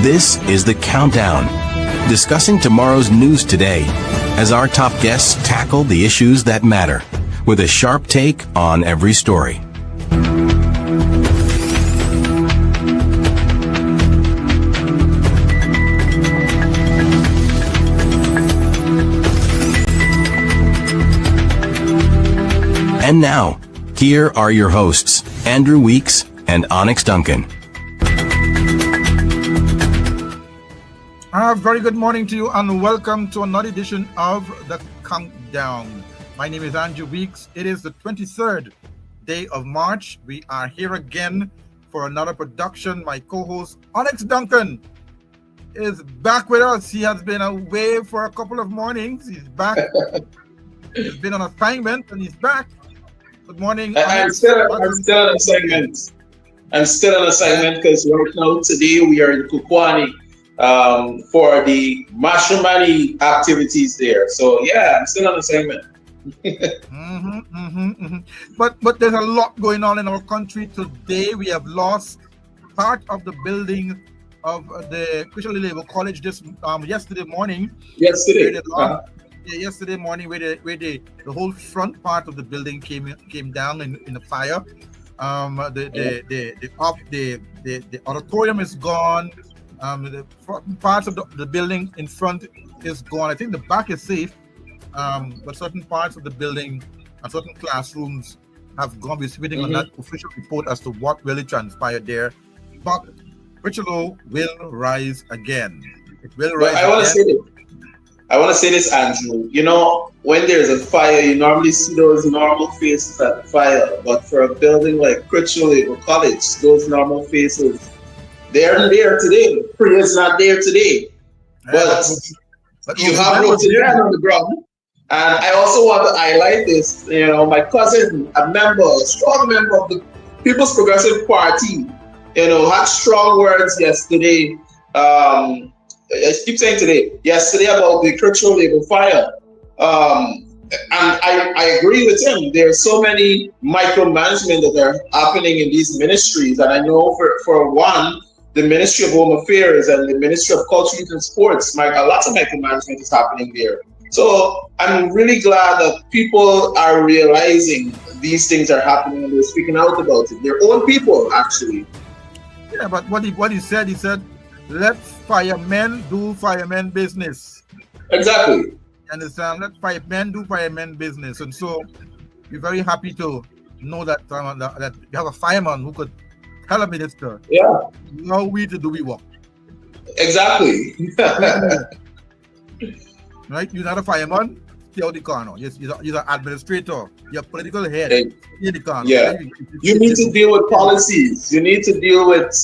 This is The Countdown, discussing tomorrow's news today as our top guests tackle the issues that matter with a sharp take on every story. And now, here are your hosts, Andrew Weeks and Onyx Duncan. Very good morning to you and welcome to another edition of The Countdown. My name is Andrew Weeks. It is the 23rd day of March. We are here again for another production. My co-host Onyx Duncan is back with us. He has been away for a couple of mornings. He's back. He's been on assignment and he's back. Good morning. I'm still on assignment. I'm still on assignment because right now, today, we are in Kukwani for the Mashumani activities there. So, yeah, I'm still on assignment. But there's a lot going on in our country today. We have lost part of the building of the Christian Labor College yesterday morning. Yesterday morning, where the whole front part of the building came down in a fire. The auditorium is gone. The parts of the building in front is gone. I think the back is safe, but certain parts of the building and certain classrooms have gone. We're waiting on that official report as to what really transpired there. But Richelieu will rise again. It will rise again. I want to say this, Andrew. You know, when there's a fire, you normally see those normal faces at the fire. But for a building like Christian College, those normal faces, they're there today. Priya's not there today. But you have wrote it down on the ground. And I also want to highlight this. You know, my cousin, a strong member of the People's Progressive Party, you know, had strong words yesterday. I keep saying yesterday about the Churchill Label fire. And I agree with him. There are so many micromanagement that are happening in these ministries. And I know for one, the Ministry of Home Affairs and the Ministry of Culture, Youth and Sports, a lot of micromanagement is happening there. So I'm really glad that people are realizing these things are happening and they're speaking out about it. Their own people, actually. Yeah, but what he said, let firemen do firemen business. Exactly. You understand? Let firemen do firemen business. And so we're very happy to know that that we have a fireman who could tell a minister, how we to do we work. Exactly. Right? You're not a fireman, stay out the corner. You're an administrator. You're a political head. Stay in the corner. Yeah. You need to deal with policies. You need to deal with,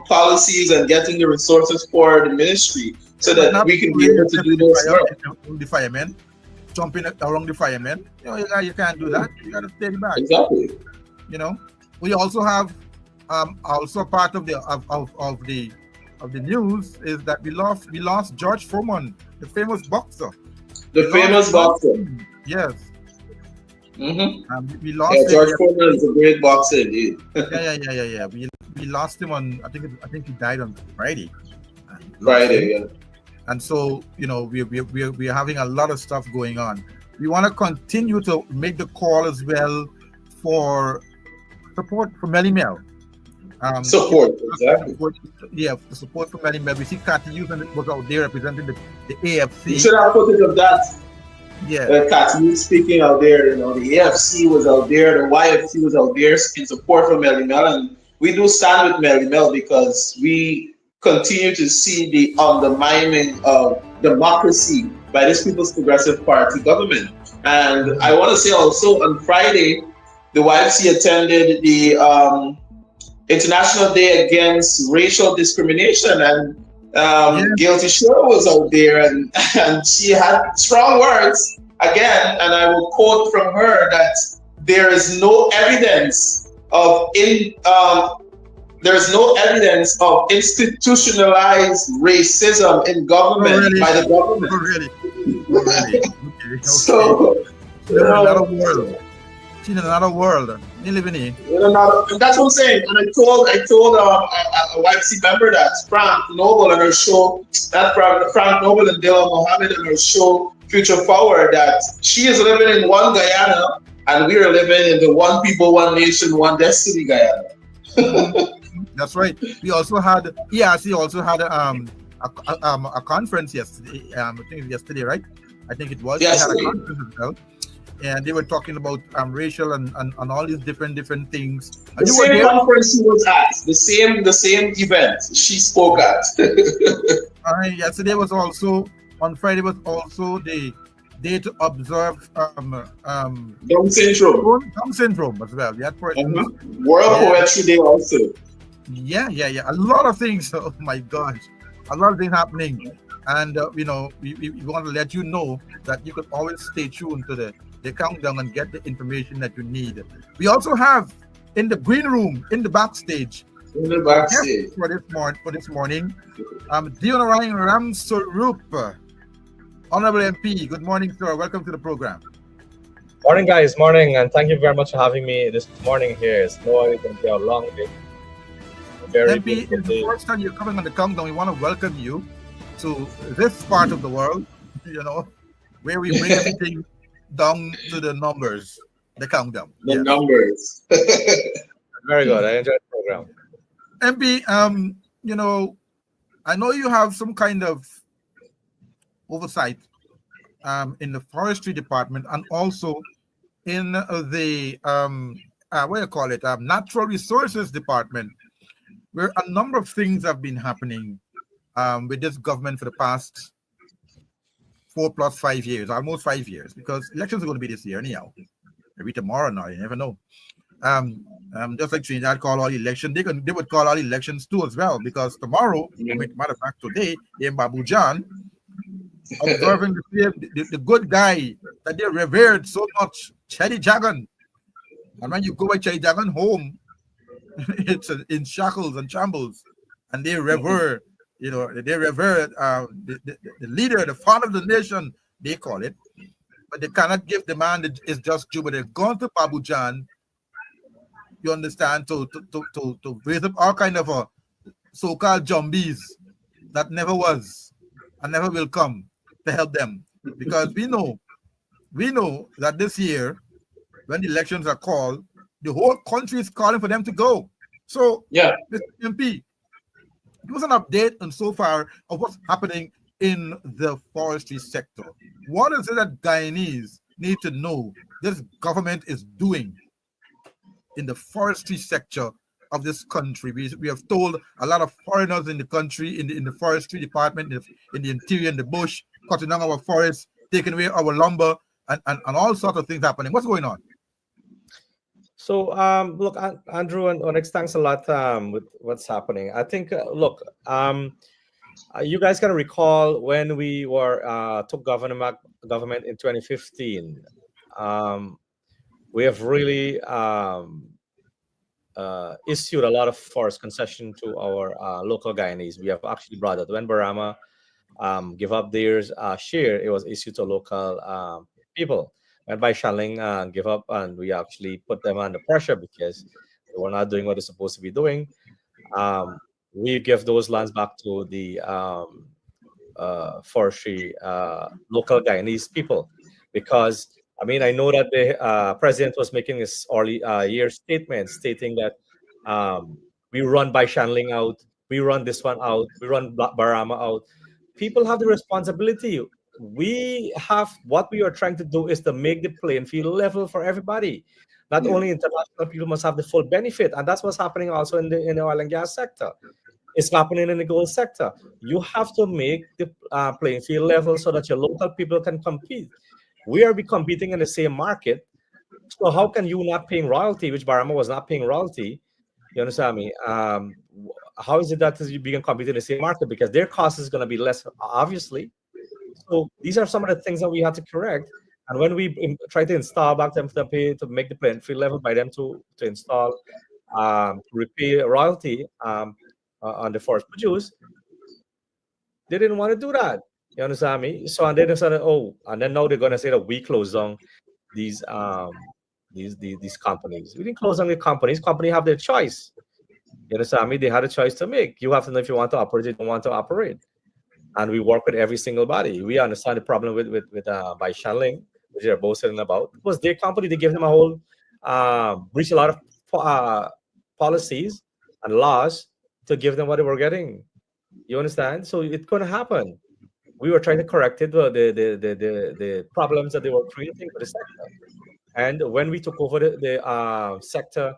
policies and getting the resources for the ministry so that we can be able to do those stuff. The firemen, jumping around the firemen. You can't do that. You got to stay back. Exactly. We also have also part of the news is that we lost George Foreman, the famous boxer. Yes. We lost George Foreman is a great boxer indeed. Yeah. We lost him on I think he died on Friday. And so we're having a lot of stuff going on. We want to continue to make the call as well for support for Melly Mel. Support, exactly. The support for Melly Mel. We see Cathy Houston was out there representing the AFC. You should have footage of that. Yeah. Cathy speaking out there. The AFC was out there, the YFC was out there in support for Melly Mel, and we do stand with Melly Mel because we continue to see the undermining of democracy by this People's Progressive Party government. And I want to say also on Friday, the YFC attended the International Day Against Racial Discrimination, and Guilty Shore was out there, and she had strong words again, and I will quote from her that there is no evidence of institutionalized racism in government by the government. Really? Okay. So, There's a lot of words. She's in another world. You live in here. And that's what I'm saying. And I told a YFC member that Frank Noble and her show, that Frank Noble and Dale Mohammed and her show Future Forward, that she is living in one Guyana and we are living in the one people, one nation, one destiny Guyana. Mhm. That's right. We also had ERC also had a conference yesterday. I think it was yesterday, right? I think it was. They had a Yesterday. conference as well, and they were talking about racial and all these different things. The And you were same there. conference she was at, the same event she spoke at. Yesterday was also on Friday was also the day to observe Down syndrome. Down syndrome as well. We had persons. World Yeah, Poetry Day also. yeah. A lot of things. Oh my gosh, a lot of things happening. And we want to let you know that you could always stay tuned to the countdown and get the information that you need. We also have in the green room, in the backstage, In the our guest backstage. for this morning, Deonarine Ramsaroop, Honorable MP. Good morning, sir. Welcome to the program. Morning, guys. Morning, and thank you very much for having me this morning here. It's going to be a long day, a very MP, beautiful it's the day. first time you're coming on the countdown. We want to welcome you to this part of the world, where we bring everything down to the numbers, the countdown. The Yes. numbers. Very good. I enjoyed the program. MP, I know you have some kind of oversight in the forestry department and also in the what do you call it, natural resources department, where a number of things have been happening with this government for the past 4 + 5 years, almost 5 years, because elections are going to be this year anyhow. Maybe tomorrow now, you never know. Just like Trinidad call all elections, they would call all elections too as well, because tomorrow, matter of fact, today, in Babu John, observing the good guy that they revered so much, Chetty Jagan. And when you go by Chetty Jagan home, it's in shackles and shambles, and they revere, the leader, the father of the nation, they call it, but they cannot give the man that is just due. But they've gone to Babu John, you understand, to raise up all kind of so-called zombies that never was and never will come to help them, because we know that this year, when the elections are called, the whole country is calling for them to go. So, Yeah. Mr. MP, give us an update on so far of what's happening in the forestry sector. What is it that Guyanese need to know this government is doing in the forestry sector of this country? We have told a lot of foreigners in the country, in the forestry department, in the interior, in the bush, cutting down our forests, taking away our lumber, and all sorts of things happening. What's going on? So, look, Andrew and Onyx, thanks a lot with what's happening. I think, look, you guys got to recall when we took government in 2015. We have really issued a lot of forest concession to our local Guyanese. We have actually brought it when Barama give up their share. It was issued to local people. And by Shanling give up, and we actually put them under pressure because they were not doing what they're supposed to be doing. We give those lands back to the forestry local Guyanese people, because I know that the president was making his early year statement stating that we run by Shanling out, we run this one out, we run Barama out. People have the responsibility. What we are trying to do is to make the playing field level for everybody. Not only international people must have the full benefit, and that's what's happening also in the oil and gas sector. It's happening in the gold sector. You have to make the playing field level so that your local people can compete. We are competing in the same market. So how can you not paying royalty, which Barama was not paying royalty? You understand me? How is it that you begin competing in the same market? Because their cost is going to be less, obviously. So these are some of the things that we have to correct. And when we try to install back them to pay to make the playing field level by them to install to repay royalty on the forest produce, they didn't want to do that. You understand me? So and then they said, and then now they're going to say that we close down these these companies. We didn't close down the companies. Companies have their choice. You understand me? They had a choice to make. You have to know if you want to operate, you don't want to operate. And we work with every single body. We understand the problem with by channeling, which they're both saying about. It was their company. They gave them a whole breach a lot of policies and laws to give them what they were getting. You understand? So it's going to happen. We were trying to correct it, the problems that they were creating for the sector. And when we took over the sector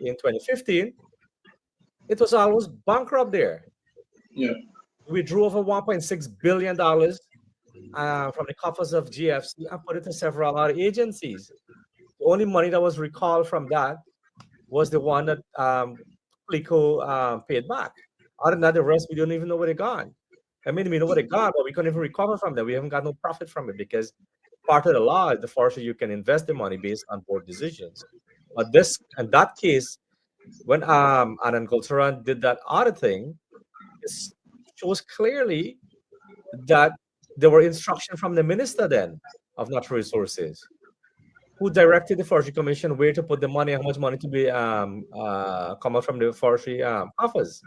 in 2015, it was almost bankrupt there. Yeah. We drew over $1.6 billion from the coffers of GFC and put it to several other agencies. The only money that was recalled from that was the one that Plico paid back. Other than that, the rest, we don't even know where they're gone. I mean, we know where they're gone, but we couldn't even recover from them. We haven't got no profit from it because part of the law is the forestry you can invest the money based on board decisions. But in that case, when Anand Gulsaran did that other thing, it shows clearly that there were instructions from the minister then of natural resources, who directed the Forestry Commission where to put the money, how much money to be come out from the forestry coffers.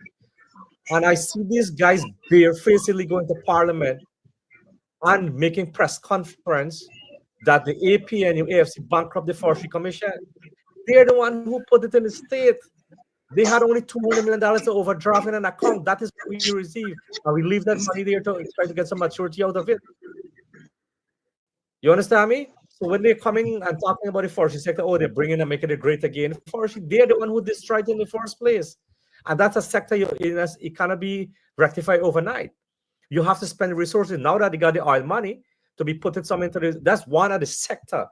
And I see these guys barefacedly going to Parliament and making press conference that the AP and AFC bankrupt the Forestry Commission. They're the one who put it in the state. They had only $200 million to overdraft in an account. That is what we receive. And we leave that money there to try to get some maturity out of it. You understand me? So when they're coming and talking about the forestry sector, oh, they're bringing and making it great again. Forestry, they're the one who destroyed it in the first place. And that's a sector it cannot be rectified overnight. You have to spend the resources now that they got the oil money to be put it some into this. That's one of the sector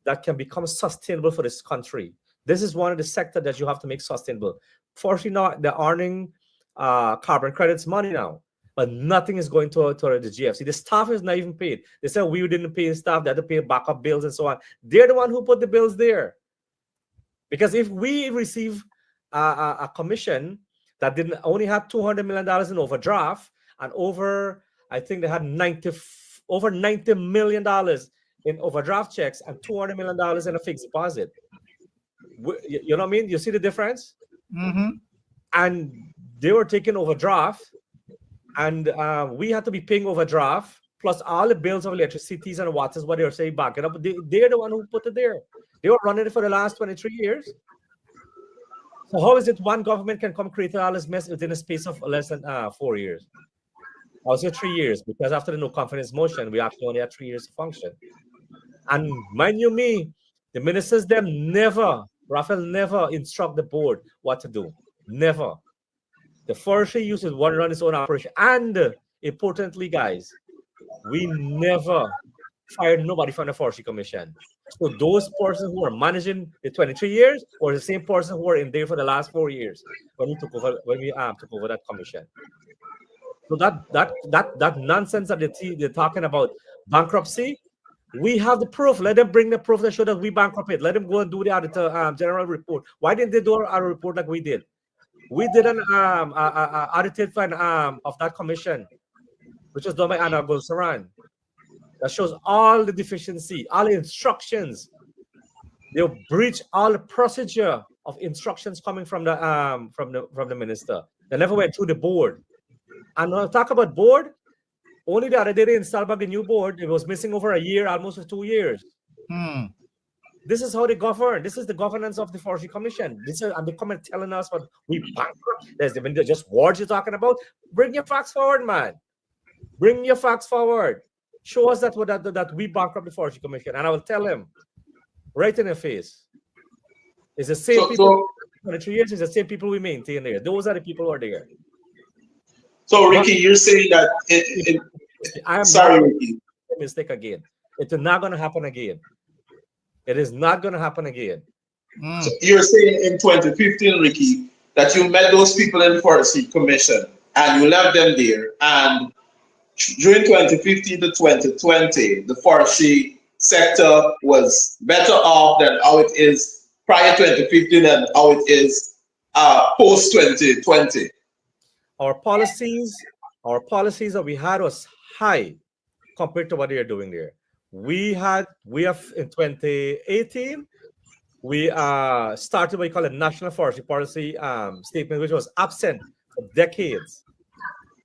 that can become sustainable for this country. This is one of the sector that you have to make sustainable. Fortunately, now they're earning carbon credits money now, but nothing is going to the GFC. The staff is not even paid. They said we didn't pay staff; they had to pay backup bills and so on. They're the one who put the bills there. Because if we receive a commission that didn't only have $200 million in overdraft and I think they had over $90 million in overdraft checks and $200 million in a fixed deposit. You know what I mean? You see the difference? Mm-hmm. And they were taking overdraft, and we had to be paying overdraft plus all the bills of electricity and waters, what they were saying back it up. They're the one who put it there. They were running it for the last 23 years. So how is it one government can come create all this mess within a space of less than 4 years? I would say 3 years, because after the no confidence motion, we actually only had 3 years to function. And mind you me, the ministers Raphael never instruct the board what to do. Never. The forestry uses one run its own operation. And importantly, guys, we never fired nobody from the Forestry Commission. So those persons who are managing the 23 years were the same person who were in there for the last 4 years when we took over that commission. So that nonsense that they're talking about bankruptcy, we have the proof. Let them bring the proof that show that we bankrupt it. Let them go and do the auditor general report. Why didn't they do our report like we did? We did an audited fund of that commission, which was done by Anand Gulsaran. That shows all the deficiency, all the instructions. They'll breach all the procedure of instructions coming from the minister. They never went through the board. And when I talk about board, only the other day they installed back the new board. It was missing over a year, almost for 2 years. This is how they govern. This is the governance of the Forestry Commission. And they come and telling us what we bankrupt. There's just words you're talking about. Bring your facts forward, man. Bring your facts forward. Show us that we bankrupt the Forestry Commission. And I will tell him right in the face. It's the same people. 23 years is the same people we maintain there. Those are the people who are there. So, Ricky, you're saying that sorry, Ricky. Mistake again. It's not going to happen again. It is not going to happen again. So you're saying in 2015, Ricky, that you met those people in the Forestry Commission and you left them there. And during 2015 to 2020, the forestry sector was better off than how it is prior to 2015 and how it is post 2020. Our policies that we had was high compared to what they are doing there. We have in 2018, we started what we call a national forestry policy statement, which was absent for decades.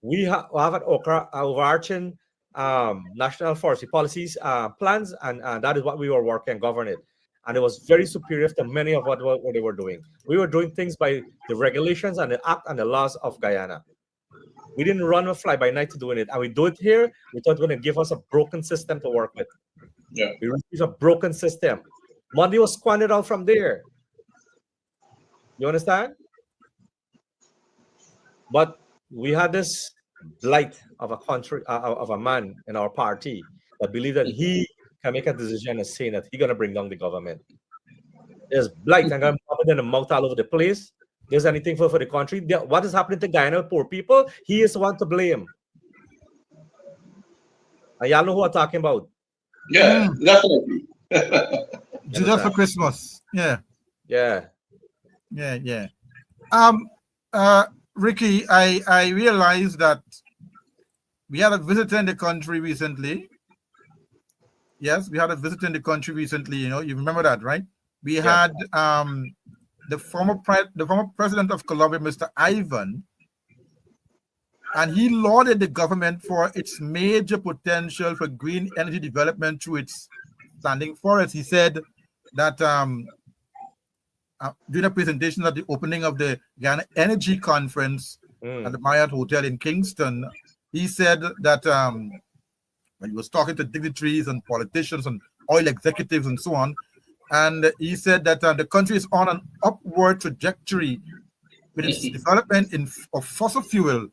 We have an overarching national forestry policies plans, and that is what we were working and govern it. And it was very superior to many of what they were doing. We were doing things by the regulations and the act and the laws of Guyana. We didn't run a fly by night to doing it, and we do it here. We thought it was going to give us a broken system to work with. Yeah. We received a broken system. Money was squandered out from there. You understand? But we had this blight of a country, of a man in our party that believed that he can make a decision and saying that he's going to bring down the government. There's blight and going to in the mouth all over the place. There's anything for the country. What is happening to Guyana poor people? He is the one to blame. And y'all know who I'm talking about. Yeah, definitely. Judas for Christmas. Yeah. Yeah. Ricky, I realized that we had a visitor in the country recently. Yes, we had a visitor in the country recently. You know, you remember that, right? We had the former president of Colombia, Mr. Ivan, and he lauded the government for its major potential for green energy development through its standing forests. He said that during a presentation at the opening of the Ghana Energy Conference at the Marriott Hotel in Kingston, he said that when he was talking to dignitaries and politicians and oil executives and so on, and he said that the country is on an upward trajectory with its development of fossil fuel.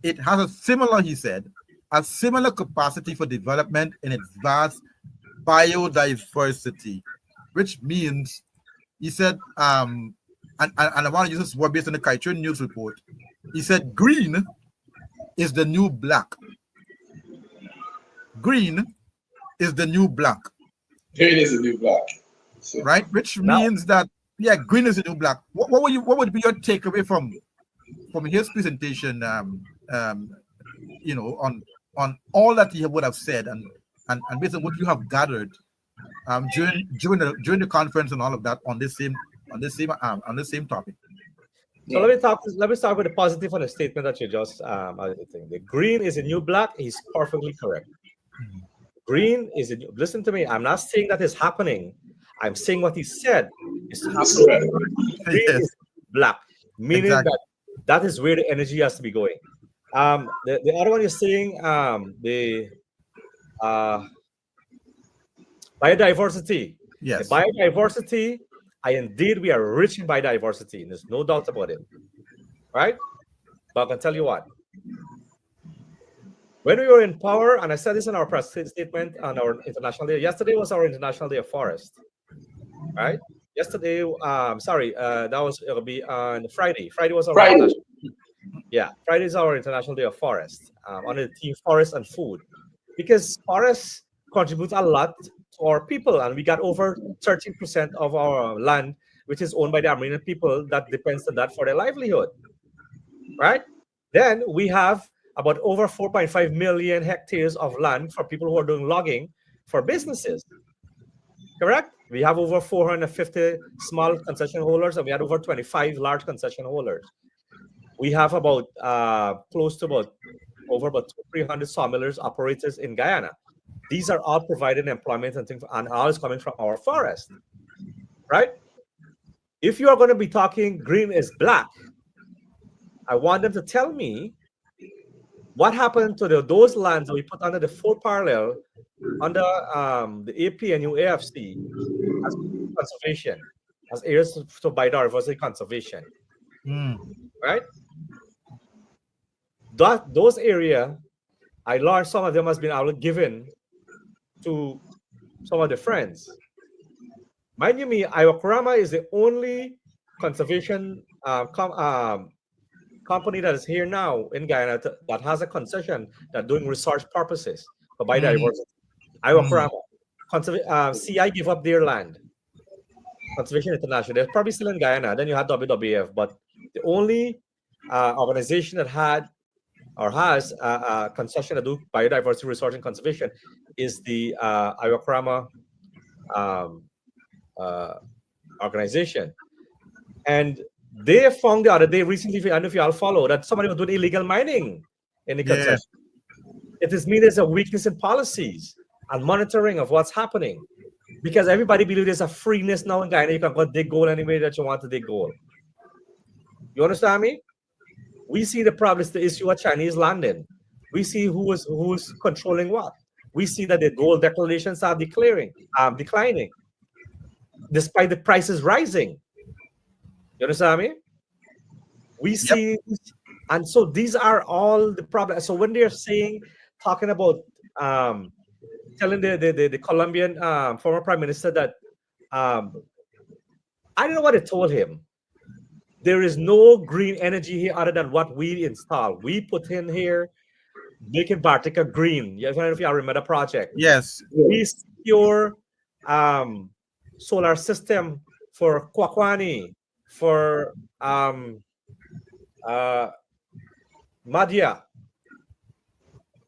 It has a similar, he said, a similar capacity for development in its vast biodiversity, which means, he said, and I want to use this word based on the Criterion News report. He said, green is the new black. Green is the new black. Green is the new black. So, right? Which means that, green is the new black. What would be your takeaway from his presentation? You know, on all that he would have said, and based on what you have gathered during the conference and all of that on the same topic. So let me start with the positive on the statement that you just the green is a new black. He's perfectly correct. Green is a new, listen to me. I'm not saying that is happening. I'm saying what he said is happening. Green is black, meaning that is where the energy has to be going. The other one is saying the biodiversity. Yes. The biodiversity, indeed we are rich in biodiversity, and there's no doubt about it. Right? But I can tell you what. When we were in power, and I said this in our press statement on our International Day, yesterday was our International Day of Forest. Right? Yesterday, it'll be on Friday. Friday was our International. Yeah, Friday is our International Day of Forest, under the theme Forest and Food, because forests contribute a lot to our people, and we got over 13% of our land, which is owned by the Armenian people that depends on that for their livelihood, right? Then we have about over 4.5 million hectares of land for people who are doing logging for businesses, correct? We have over 450 small concession holders, and we had over 25 large concession holders. We have about close to about 300 sawmillers operators in Guyana. These are all providing employment and things, and all is coming from our forest, right? If you are going to be talking green is black, I want them to tell me what happened to those lands that we put under the full parallel under the APNU AFC as conservation, as areas to biodiversity conservation, right? Those areas, I learned some of them has been given to some of the friends. Mind you me, Iwakurama is the only conservation company that is here now in Guyana that has a concession that doing research purposes for biodiversity. Iwakurama. CI give up their land. Conservation International. They're probably still in Guyana. Then you had WWF, but the only organization that had or has a concession to do biodiversity research and conservation is the Iwakurama organization. And they found the other day recently, I don't know if you all follow, that somebody was doing illegal mining in the Yeah. concession. It is mean there's a weakness in policies and monitoring of what's happening. Because everybody believes there's a freeness now in Guyana. You can go dig gold any way that you want to dig gold. You understand me? We see the problem is the issue of Chinese landing. We see who's controlling what. We see that the gold declarations are declining, despite the prices rising. You understand me? We see, and so these are all the problems. So when they're talking about telling the Colombian former prime minister that I don't know what they told him. There is no green energy here other than what we install. We put in here, making Bartica green. I don't know if you remember the project. Yes. We secure solar system for Kwakwani, for Madhya.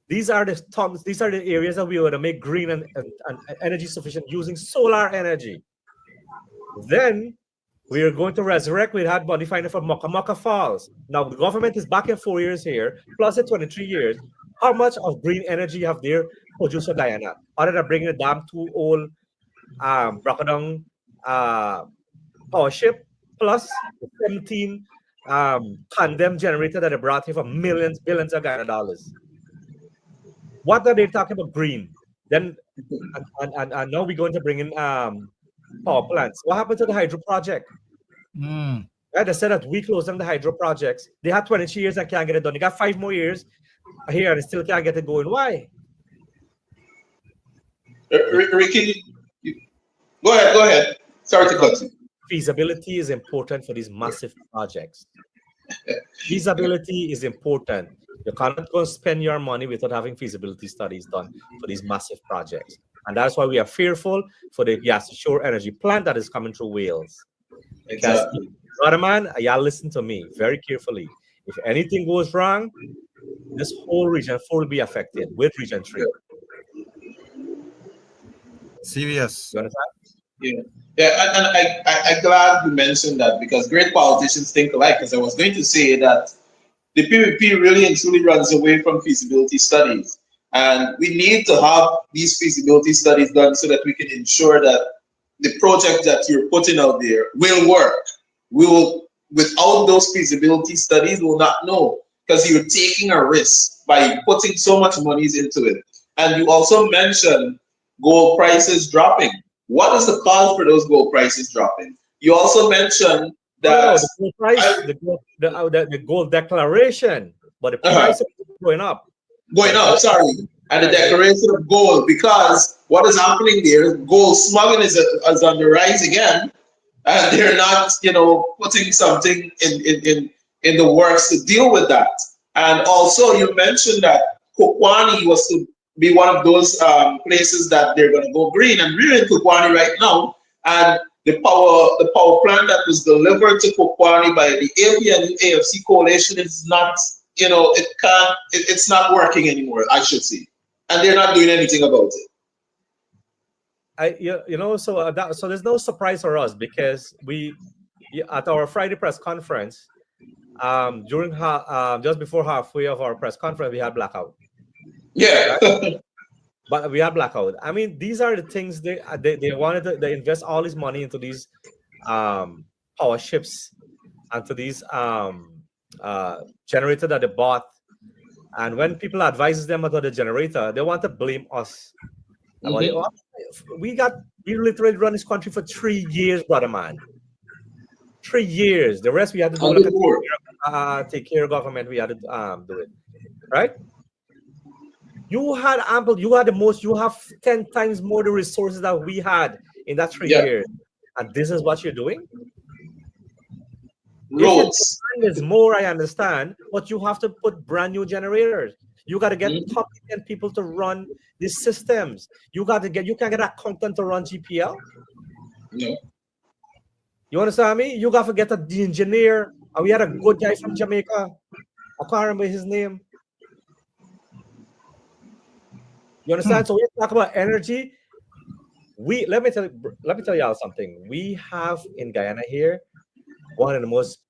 These are the areas that we want to make green and energy sufficient using solar energy. Then we are going to resurrect. We had money finding for Moka Falls. Now the government is back in 4 years here, plus the 23 years. How much of green energy have they produced for Guyana? Other than bringing the damn 2 old Bracadong power ship, plus the 17 condemned generator that they brought here for billions of Guyana dollars. What are they talking about green? Then and now we're going to bring in power plants. What happened to the hydro project? Mm. Right, they said that we closed down the hydro projects. They had 22 years and can't get it done. They got 5 more years here and still can't get it going. Why? Ricky, go ahead. Sorry to cut you. Feasibility is important for these massive projects. Feasibility is important. You cannot go spend your money without having feasibility studies done for these massive projects. And that's why we are fearful for the gas shore energy plant that is coming through Wales. Because, brother man, y'all listen to me very carefully. If anything goes wrong, this whole region 4 will be affected with region 3. Serious. You understand? Yeah, and I'm glad you mentioned that because great politicians think alike. Because I was going to say that the PPP really and truly runs away from feasibility studies. And we need to have these feasibility studies done so that we can ensure that the project that you're putting out there will work. We will, without those feasibility studies, we'll not know because you're taking a risk by putting so much money into it. And you also mentioned gold prices dropping. What is the cause for those gold prices dropping? You also mentioned that the gold price, the gold declaration, but the price is going up. Sorry. And the declaration of gold, because what is happening there, gold smuggling is on the rise again, and they're not, putting something in the works to deal with that. And also, you mentioned that Kokwani was to be one of those places that they're going to go green, and we're in Kokwani right now, and the power plant that was delivered to Kokwani by the APN AFC coalition is not, it's not working anymore, I should say, and they're not doing anything about it. So there's no surprise for us because we at our Friday press conference, during just before halfway of our press conference, we had blackout. Yeah. Right? But we had blackout. I mean, these are the things they wanted to they invest all this money into these power ships and to these generator that they bought. And when people advises them about the generator, they want to blame us. We literally run this country for 3 years, brother man. 3 years. The rest we had to do take care of government. We had to do it, right? You had ample. You had the most. You have 10 times more the resources that we had in that 3 years, and this is what you're doing. Roads. If more, I understand, but you have to put brand new generators. You got to get competent people to run these systems. You can't get an accountant to run GPL. No. You understand me? You got to get the engineer. And we had a good guy from Jamaica. I can't remember his name. You understand? So we talk about energy. Let me tell y'all something. We have in Guyana here one of the most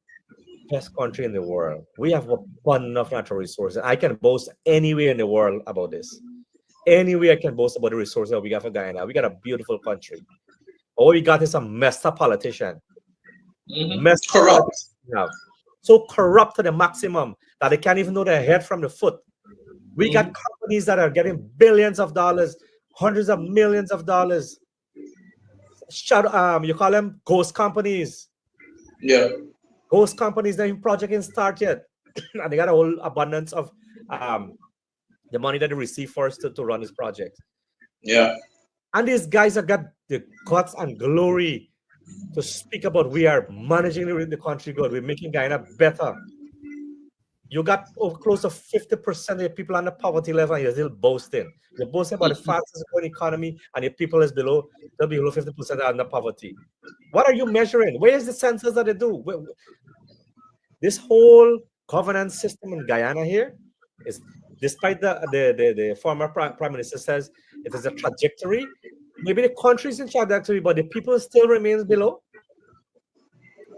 best country in the world. We have a ton of natural resources. I can boast anywhere in the world about this. Anywhere I can boast about the resources that we got for Guyana. We got a beautiful country. All we got is a messed up politician. Messed up Corrupt. politician we have. So corrupt to the maximum that they can't even know their head from the foot. We got companies that are getting billions of dollars, hundreds of millions of dollars. You call them ghost companies. Yeah. Ghost companies, their project ain't start yet. And they got a whole abundance of the money that they receive first to run this project. Yeah. And these guys have got the guts and glory to speak about we are managing the country good. We're making Guyana better. You got close to 50% of the people on the poverty level, and you're still boasting. You're boasting about the fastest growing economy, and your people is below 50% under poverty. What are you measuring? Where is the census that they do? This whole governance system in Guyana here is, despite the former prime minister says it is a trajectory. Maybe the country is in trajectory, but the people still remains below.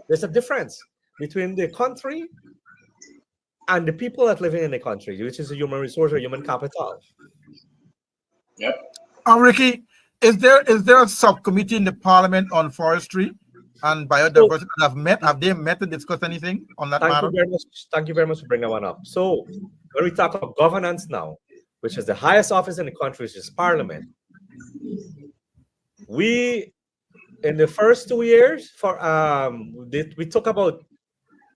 There's a difference between the country and the people that living in the country, which is a human resource or human capital. Yep. Ricky, is there a subcommittee in the Parliament on forestry and biodiversity have they met to discuss anything on that matter? Thank you very much for bringing that one up. So when we talk about governance now, which is the highest office in the country, which is Parliament, we in the first 2 years we took about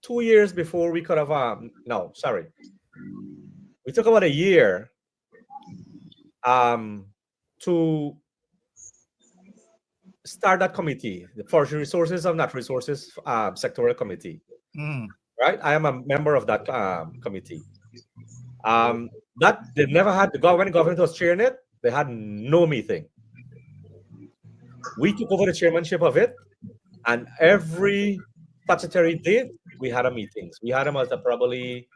2 years before we could have we took about a year to start that committee, the Forestry Resources of Natural Resources Sectorial Committee. Right, I am a member of that committee. That they never had, the government was chairing it. They had no meeting. We took over the chairmanship of it, and every statutory date we had a meetings. We had them as probably,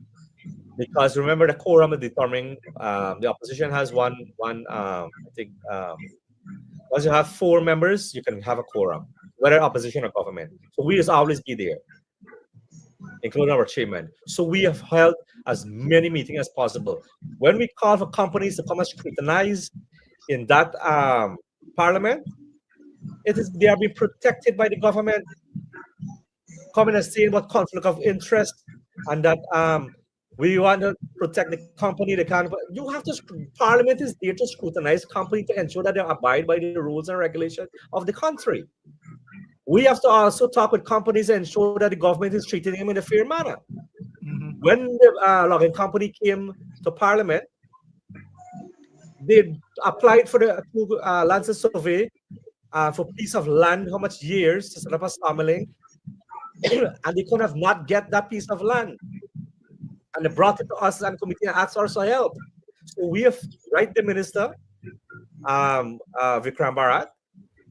because remember the quorum is determining. The opposition has one. I think once you have 4 members, you can have a quorum, whether opposition or government. So we just always be there, including our chairman. So we have held as many meetings as possible. When we call for companies to come and scrutinize in that Parliament, they are being protected by the government, coming and saying what conflict of interest, and that we want to protect the company. You have to. Parliament is there to scrutinize company to ensure that they abide by the rules and regulations of the country. We have to also talk with companies and ensure that the government is treating them in a fair manner. When the logging company came to Parliament, they applied for the land survey for piece of land, how much years to set up a sawmilling, and they could have not get that piece of land. And they brought it to us and committee and asked us for help. So we have write the minister, Vikram Bharat,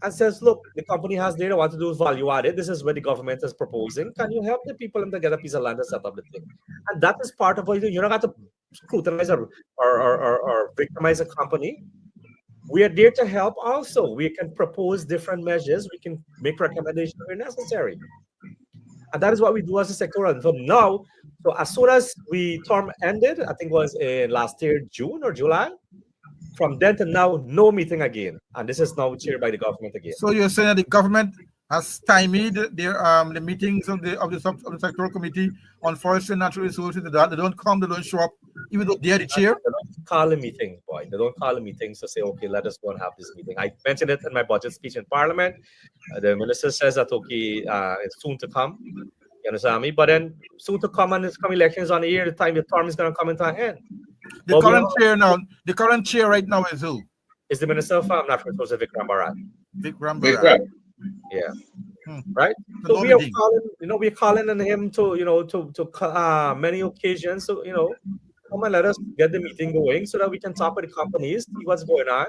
and says, look, the company has there, they want to do value added. This is what the government is proposing. Can you help the people to get a piece of land and set up the thing? And that is part of what you do. You don't have to scrutinize or victimize a company. We are there to help also. We can propose different measures. We can make recommendations where necessary. And that is what we do as a sector. And from now, so as soon as we term ended, I think it was last year, June or July, from then to now, no meeting again. And this is now chaired by the government again. So you're saying that the government has stymied their the meetings of the sectoral committee on forestry and natural resources. They don't come, they don't show up, even though they're the chair. They don't call a meeting, boy. They don't call a meeting to say, okay, let us go and have this meeting. I mentioned it in my budget speech in Parliament. The minister says that, okay, it's soon to come. You understand me? But then soon to come, and it's come elections on a year, the time the term is going to come into an end. The current chair right now is who? Is the Minister of Natural Resources, Vikram Bharat. Vikram Bharat. Yeah. Right. So we are calling, we're calling on him to, to many occasions. So, come and let us get the meeting going so that we can talk with the companies, see what's going on.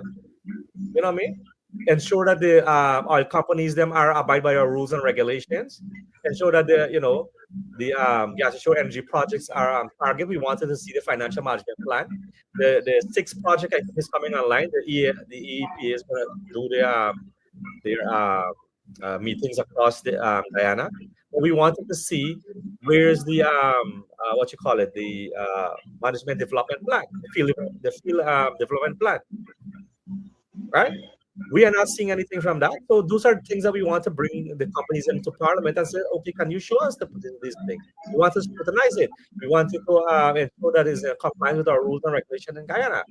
You know what I mean? Ensure that the oil companies them are abide by our rules and regulations. Ensure that the gaseous energy projects are target. We wanted to see the financial management plan. The sixth project I think is coming online. The EEPA is going to do their meetings across the Guyana. But we wanted to see where's the what you call it, the management development plan, the field development plan, right? We are not seeing anything from that. So those are things that we want to bring the companies into parliament and say, okay, can you show us these things? We want to scrutinize it. We want to ensure that it's compliant with our rules and regulation in Guyana.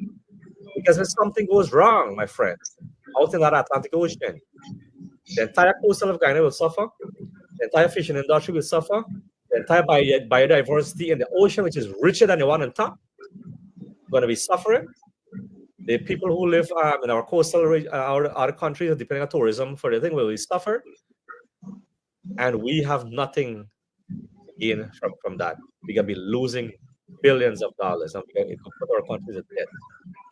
Because if something goes wrong, my friend, out in that Atlantic Ocean, the entire coastal of Guyana will suffer. The entire fishing industry will suffer. The entire biodiversity in the ocean, which is richer than the one on top, going to be suffering. The people who live in our coastal our countries, depending on tourism for the thing, will suffer, and we have nothing in from that. We're gonna be losing billions of dollars, and it could put our countries at debt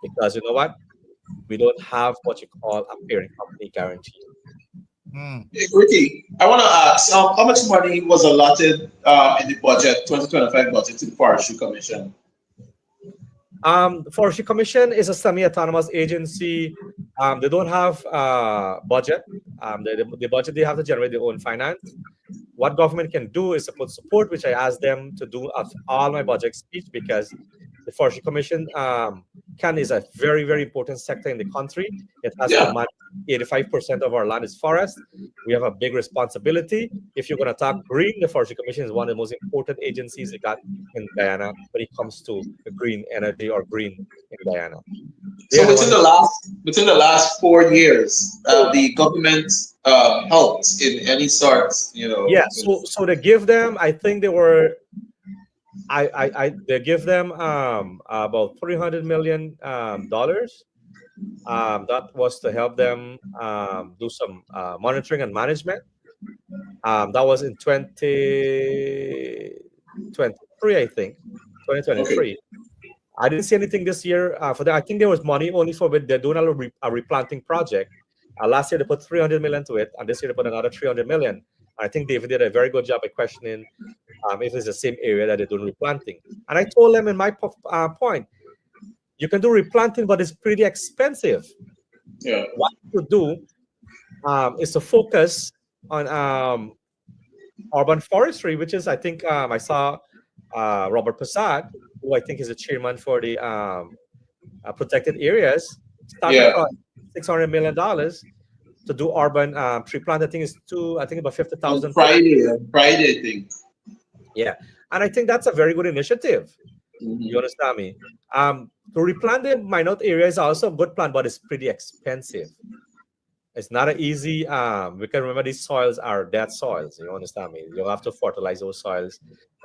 because you know what? We don't have what you call a parent company guarantee. Hey, Ricky, I want to ask how much money was allotted in the budget, 2025 budget, to the Forestry Commission? The Forestry Commission is a semi-autonomous agency. They don't have budget. The budget they have to generate their own finance. What government can do is to put support, which I asked them to do of all my budget speech because the Forestry Commission is a very, very important sector in the country. It has to manage 85% of our land is forest. We have a big responsibility. If you're going to talk green, the Forestry Commission is one of the most important agencies they got in Guyana when it comes to green energy or green in Guyana. So within the last 4 years, the government helped in any sort, you know. Yeah. So they give them. I think they were. They give them about $300 million dollars. That was to help them do some monitoring and management. That was in 2023, I think, 2023. Okay. I didn't see anything this year for that. I think there was money only for they're doing a replanting project. Last year they put $300 million to it, and this year they put another $300 million. I think David did a very good job at questioning if it's the same area that they're doing replanting. And I told them in my point, you can do replanting, but it's pretty expensive. Yeah. What you do is to focus on urban forestry, which is, I think, I saw Robert Prasad, who I think is the chairman for the protected areas, starting from $600 million to do urban tree plant. I think it's about 50,000. Friday, I think. Yeah, and I think that's a very good initiative. You understand me? To replant the minute area is also a good plan, but it's pretty expensive. It's not an easy. We can remember these soils are dead soils. You understand me? You have to fertilize those soils.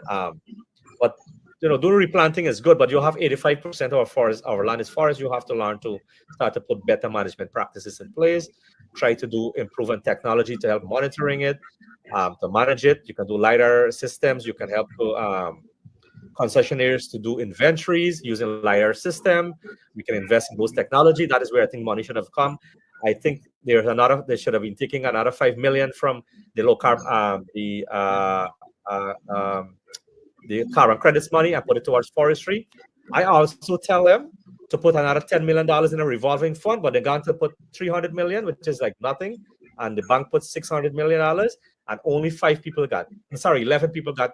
But doing replanting is good, but you have 85% of our land is forest. You have to learn to start to put better management practices in place. Try to do improvement technology to help monitoring it, to manage it. You can do LiDAR systems. You can help to concessionaires to do inventories using LiDAR system. We can invest in those technology. That is where I think money should have come. I think they should have been taking another $5 million from the low carbon, the carbon credits money and put it towards forestry. I also tell them to put another $10 million in a revolving fund, but they're going to put $300 million, which is like nothing. And the bank put $600 million, and only 11 people got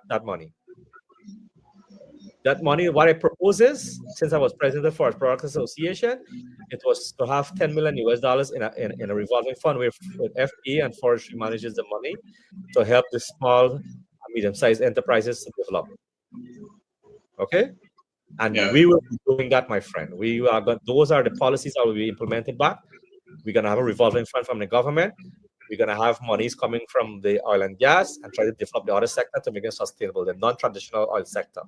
that money. That money, what I propose is, since I was president of the Forest Products Association, it was to have $10 million in a revolving fund with FA and forestry manages the money to help the small and medium-sized enterprises to develop. Okay? And we will be doing that, my friend. Those are the policies that will be implemented back. We're going to have a revolving fund from the government. We're going to have monies coming from the oil and gas and try to develop the other sector to make it sustainable, the non-traditional oil sector.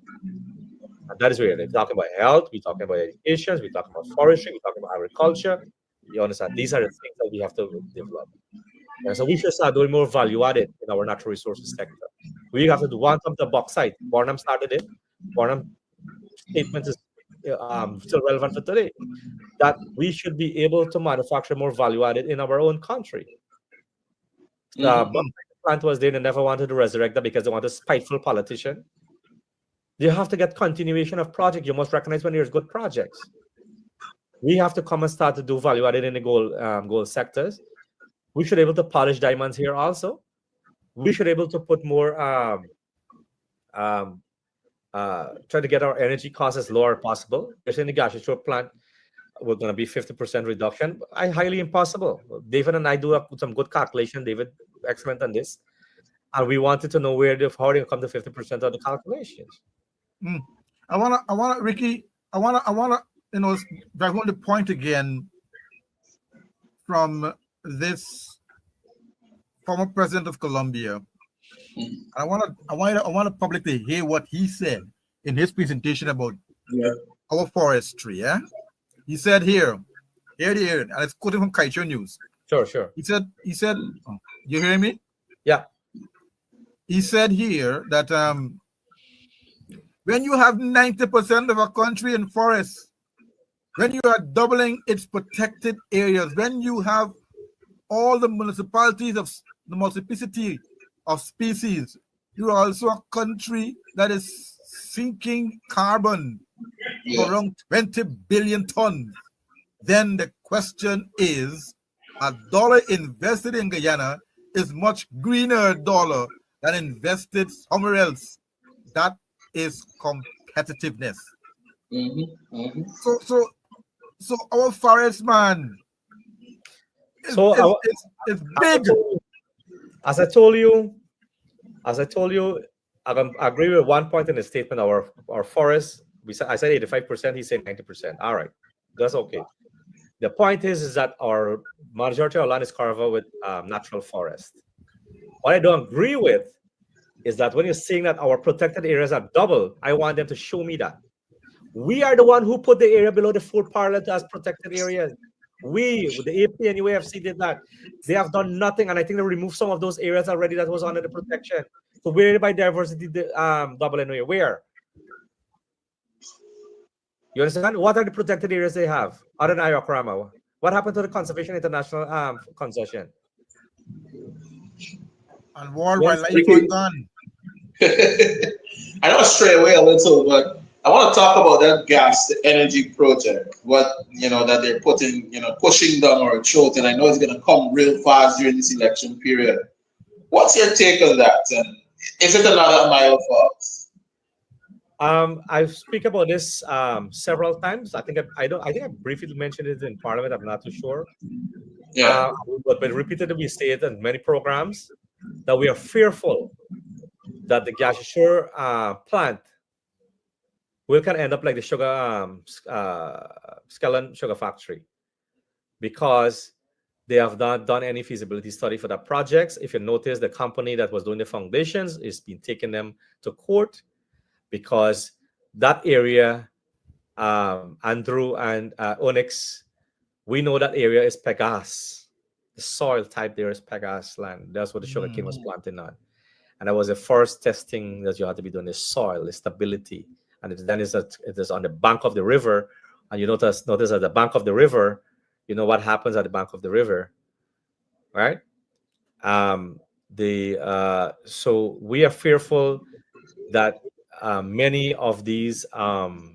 And that is where we're talking about health, we're talking about education, we're talking about forestry, we're talking about agriculture. You understand? These are the things that we have to develop. And so we should start doing more value added in our natural resources sector. We have to do one from the bauxite. Barnum started it. Barnum statement is still relevant for today. That we should be able to manufacture more value added in our own country. plant was there, they never wanted to resurrect that because they want a spiteful politician. You have to get continuation of project. You must recognize when there's good projects. We have to come and start to do value added in the gold sectors. We should be able to polish diamonds here also. We should be able to put more, try to get our energy costs as low as possible. Especially in the Gashashore plant, we're going to be 50% reduction. Highly impossible. David and I do some good calculation. David, excellent on this. And we wanted to know how they come to 50% of the calculations. I wanna, Ricky, I wanna, drive home the point again from this former president of Colombia. I want to publicly hear what he said in his presentation about our forestry. Yeah, he said here it is, and it's quoting from Kaicho News. Sure. He said, you hear me? Yeah. He said here that when you have 90% of a country in forests, when you are doubling its protected areas, when you have all the municipalities of the multiplicity of species, you are also a country that is sinking carbon for around 20 billion tons. Then the question is, $1 invested in Guyana is much greener dollar than invested somewhere else. That is competitiveness. So our forest, man, it's big. As I told you, I agree with one point in the statement. Our forest, I said 85%, he said 90%. All right, that's okay. The point is that our majority of our land is covered with natural forest. What I don't agree with is that when you're saying that our protected areas are double, I want them to show me that. We are the one who put the area below the food parallel as protected areas. We, with the AP and UAFC, did that. They have done nothing, and I think they removed some of those areas already that was under the protection. So where biodiversity double anyway? Where? You understand? What are the protected areas they have other than Ayakrama? What happened to the Conservation International concession? And World Wildlife Fund gone. I know I stray away a little, but I want to talk about that gas, the energy project. What that they're pushing down our throat, and I know it's going to come real fast during this election period. What's your take on that? And is it another mile for us? I speak about this several times. I think I briefly mentioned it in Parliament. I'm not too sure. Yeah. But repeatedly we say it in many programs that we are fearful that the Gashashore plant can end up like the Skellen sugar factory, because they have not done any feasibility study for that project. If you notice, the company that was doing the foundations is been taking them to court because that area, Andrew and Onyx, we know that area is Pegas. The soil type there is Pegas land. That's what the sugarcane was planted on. And that was the first testing that you had to be doing, the soil, the stability. And it is on the bank of the river. And you notice at the bank of the river, you know what happens at the bank of the river, right? So we are fearful that many of these projects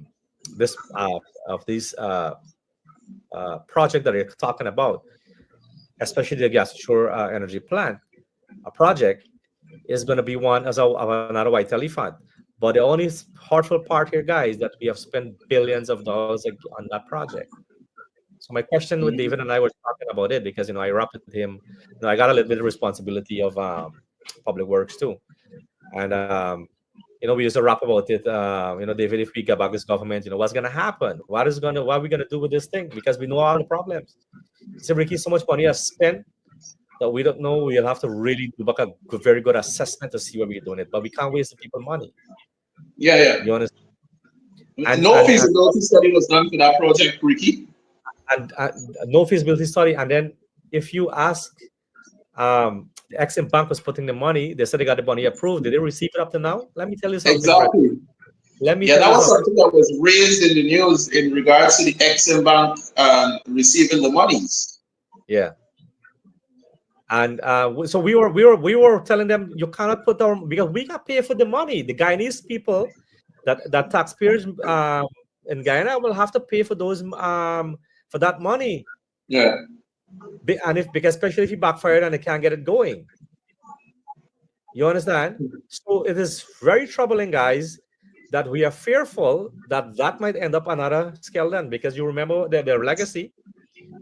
that you're talking about, especially the Gashashore energy plant, a project is going to be one as another white elephant. But the only hurtful part here, guys, that we have spent billions of dollars on that project. So my question with David and I were talking about it because I rapped with him. I got a little bit of responsibility of public works too, and we used to rap about it. David, if we get back this government, what's going to happen? What are we going to do with this thing? Because we know all the problems. So Ricky, so much money has spent that we don't know. We'll have to really do back a very good assessment to see where we're doing it. But we can't waste the people's money. Yeah. You understand? No feasibility study was done for that project, Ricky. And no feasibility study. And then if you ask, the Exim Bank was putting the money. They said they got the money approved. Did they receive it up to now? Let me tell you something. Exactly. That was something that was raised in the news in regards to the Exim Bank receiving the monies. Yeah. And so we were telling them, you cannot put our, because we got paid for the money. The Guyanese people, that taxpayers in Guyana will have to pay for those for that money. Yeah. And because especially if you backfired and they can't get it going. You understand? So it is very troubling, guys, that we are fearful that that might end up another scale then, because you remember their legacy.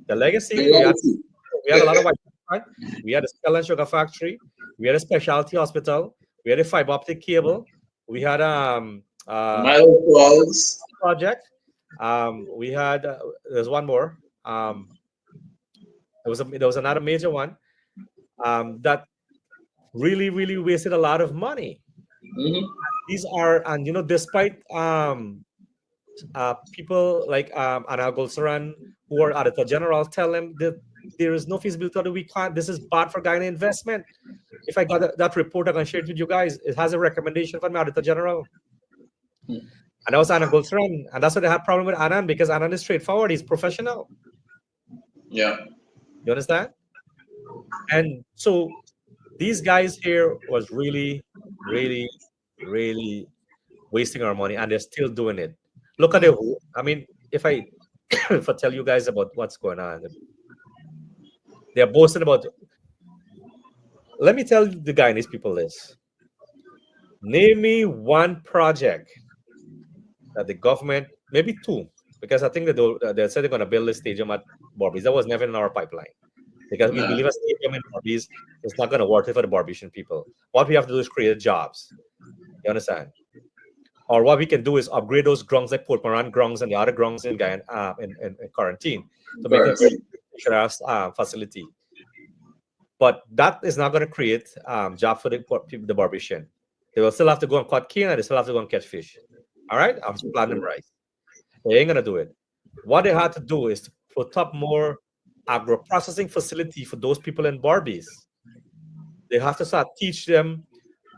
The legacy, The reality. we had a lot of white people, we had a skull and sugar factory, we had a specialty hospital, we had a fiber optic cable, we had Mile Falls. project, we had there's one more, there was another major one that really wasted a lot of money. Mhm. These are, and despite people like Anna Golsaran, who are Auditor General, tell them that there is no feasibility study. We can't. This is bad for Guyana investment. If I got that report, I can share it with you guys. It has a recommendation from the Auditor General, and that was Anna Golsaran, and that's why they had problem with Anand, because Anand is straightforward. He's professional. Yeah. You understand? And so these guys here was really wasting our money, and they're still doing it. Look at the. I mean, if I if I tell you guys about what's going on, they're boasting about. Let me tell the Guyanese people this. Name me one project that the government, maybe two, because I think that they said they're going to build a stadium at Barbies. That was never in our pipeline, because we Nah. believe a stadium in Barbies is not going to work it for the Barbadian people. What we have to do is create jobs. You understand? Or what we can do is upgrade those grounds like Port Moran grounds and the other grounds in Guyana, in quarantine, to make them Quarantine. facility. But that is not going to create job for the Barbadian. They will still have to go and cut cane, and they still have to go and catch fish. All right, I'm planting them right. They ain't gonna do it. What they had to do is to put up more agro processing facility for those people in Barbies. They have to start teach them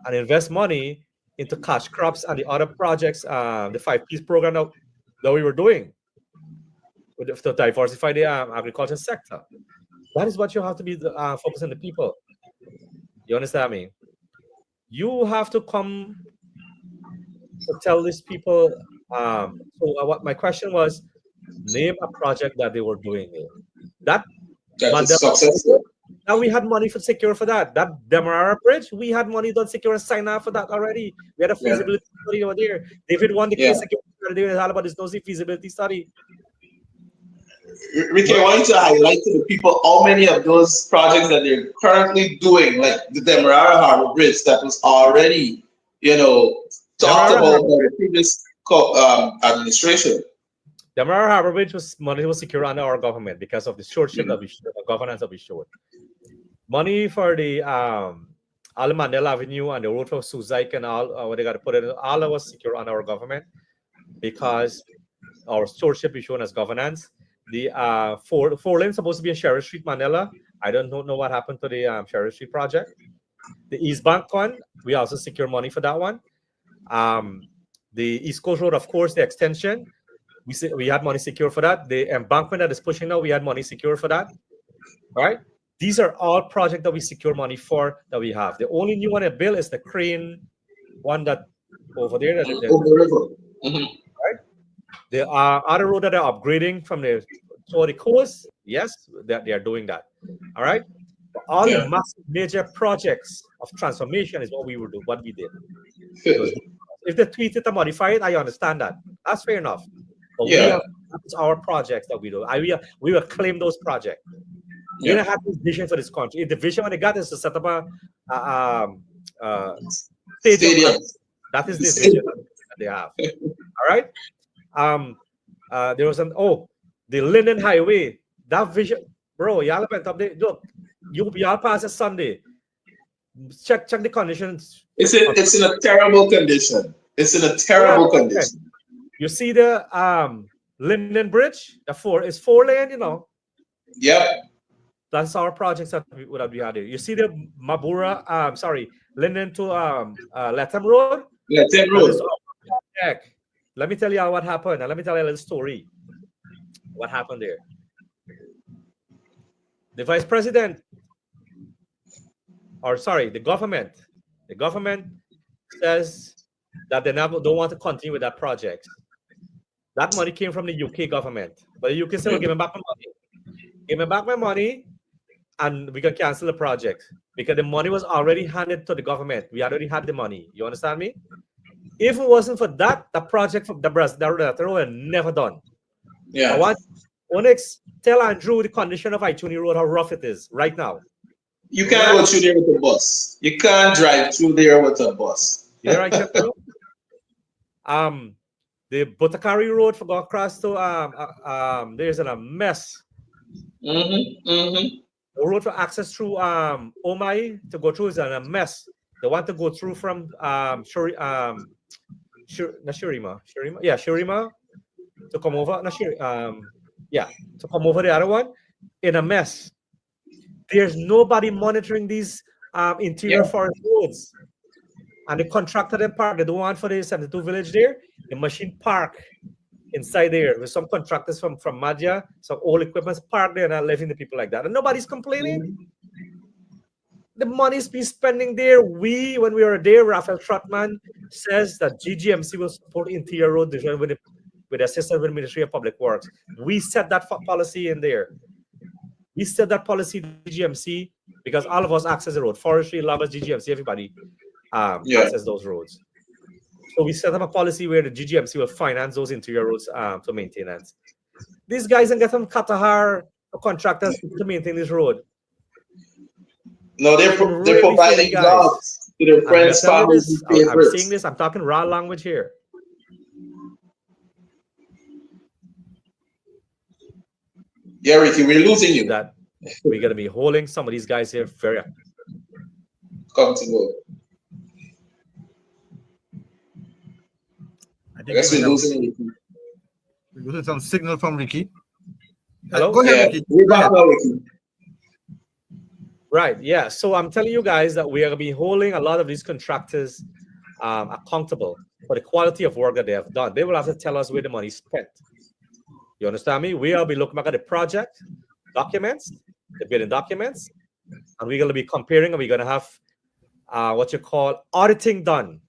and invest money into cash crops and the other projects, the 5 Ps program that we were doing to diversify the agriculture sector. That is what you have to be focusing on the people. You understand me? You have to come to tell these people. What my question was, name a project that they were doing there. That That is Mandela, successful. now we had money for secure for that. That Demerara Bridge, we had money done secure and sign off for that already. We had a Yeah. feasibility study over there. David won the Yeah. case against it's all about this nosy feasibility study. Ricky, I want you to highlight to the people how many of those projects that they're currently doing, like the Demerara Harbor Bridge, that was already, talked Demerara about by the previous administration. Demerara Harbor Bridge money was secure under our government because of the stewardship that we showed, the governance that we showed. Money for the Al Mandela Avenue and the road for Suzaik and all what they got to put in, all of us secure under our government because our stewardship is shown as governance. The four lanes supposed to be in Sheriff Street, Manila. I don't know what happened to the Sheriff Street project. The East Bank one, we also secure money for that one. The East Coast Road, of course, the extension, we had money secure for that. The embankment that is pushing now, we had money secure for that. All right. These are all projects that we secure money for that we have. The only new one I built is the crane one that over there. Over the river. Mm-hmm. Right. The other road that are upgrading from the toward the coast, yes, they are doing that. All right. But all the massive major projects of transformation is what we will do, what we did. If they tweet it and modify it, I understand that. That's fair enough. But that's our projects that we do. We will claim those projects. We don't have this vision for this country. The vision when they got is to set up a stadium. That is the vision that they have. All right. There was the Linden Highway. That vision, bro. Y'all went up there. Look, y'all pass it Sunday. Check the conditions. It's in a terrible condition. It's in a terrible condition. You see the Linden Bridge? It's 4-lane. Yep. That's our projects that we had here. You see the Mabura, Linden to Latham Road? Latham Road. Let me tell you what happened. And let me tell you a little story. What happened there? The vice president or sorry, the government says that they never don't want to continue with that project. That money came from the UK government, but the UK said, "Well, give me back my money. Give me back my money, and we can cancel the project because the money was already handed to the government. We already had the money. You understand me? If it wasn't for that, the project from the Brazil that road would never done. Yeah. I want Onyx, tell Andrew the condition of Ituni Road, how rough it is right now. You can't go through there with a bus. You can't drive through there with a bus. You know, I tell you, the Botakari Road for go across to there's a mess. Mm-hmm. The road for access through Omai to go through is in a mess. They want to go through from Shurima, to come over. To come over the other one in a mess. There's nobody monitoring these interior forest roads. And the contractor they park, they don't want for the 72 village there, the machine park inside there with some contractors from Madhya, some old equipment parked there and are leaving the people like that. And nobody's complaining. The money's been spending there. When we were there, Raphael Trotman says that GGMC will support interior road design with assistance with the Ministry of Public Works. We set that policy in there. We set that policy to GGMC because all of us access the road. Forestry, loggers, GGMC, everybody access those roads. So we set up a policy where the GGMC will finance those interior roads for maintenance. These guys can get some Qatar contractors to maintain this road. No, they're providing jobs to their friends, families, I'm saying this, I'm talking raw language here. Yeah, Ricky, we're losing you. That we're going to be holding some of these guys here very comfortable. I guess we're losing Ricky. We're losing some signal from Ricky. Hello? Go ahead, Ricky. We're back now, Ricky. Right, yeah. So I'm telling you guys that we are going to be holding a lot of these contractors accountable for the quality of work that they have done. They will have to tell us where the money is spent. You understand me? We'll be looking back at the project documents, the bidding documents, and we're going to be comparing, and we're going to have what you call auditing done,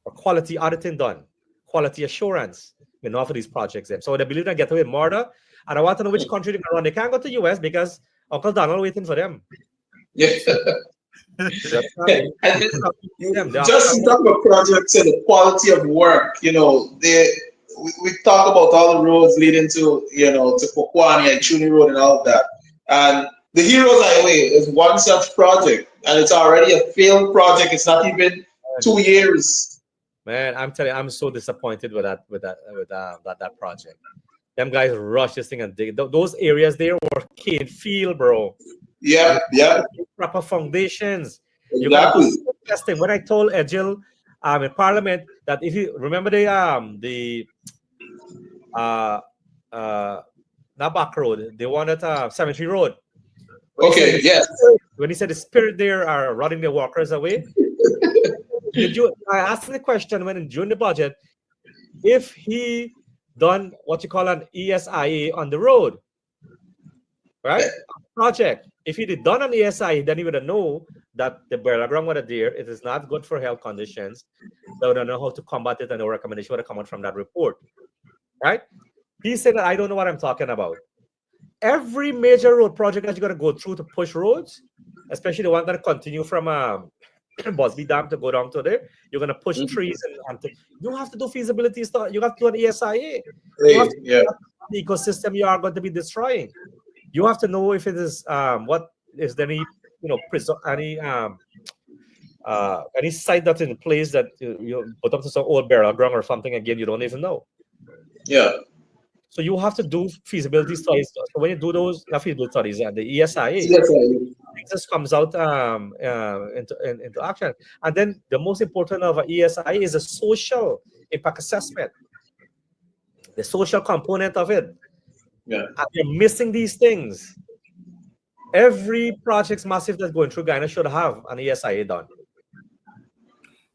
or quality auditing done, quality assurance in all of these projects. So they believe they get away with murder, and I want to know which country they can run. They can't go to the US because Uncle Donald waiting for them. Yeah. Just to talk about projects and the quality of work, we talk about all the roads leading to, to Pokwani and Chuni Road and all of that. And the Heroes Highway is one such project, and it's already a failed project. It's not even 2 years. Man, I'm telling you, I'm so disappointed with that project. Them guys rush this thing and dig. Those areas there were cane field, bro. Yeah. Proper foundations. Exactly. You got testing. When I told Edgil in Parliament that if you remember not back road, they wanted Cemetery Road. Okay, yes. When he said the spirit there are running the walkers away, I asked him the question during the budget if he done what you call an ESIA on the road, right? Project. If he did done an ESIA, then he would know that the burial ground was there. It is not good for health conditions. They would know how to combat it, and the recommendation would have come out from that report, right? He said that I don't know what I'm talking about. Every major road project that you're going to go through to push roads, especially the one that continue from Bosby Dam to go down to there, you're going to push trees and you have to do feasibility study. You have to do an ESIA. You have to know the ecosystem you are going to be destroying. You have to know if it is what is there any any site that's in place that you put up to some old burial ground or something. Again, you don't even know. Yeah. So you have to do feasibility studies. So when you do those feasibility studies, the ESIA, it just comes out into action. And then the most important of an ESIA is a social impact assessment, the social component of it. Yeah. And you're missing these things. Every project massive that's going through Guyana should have an ESIA done.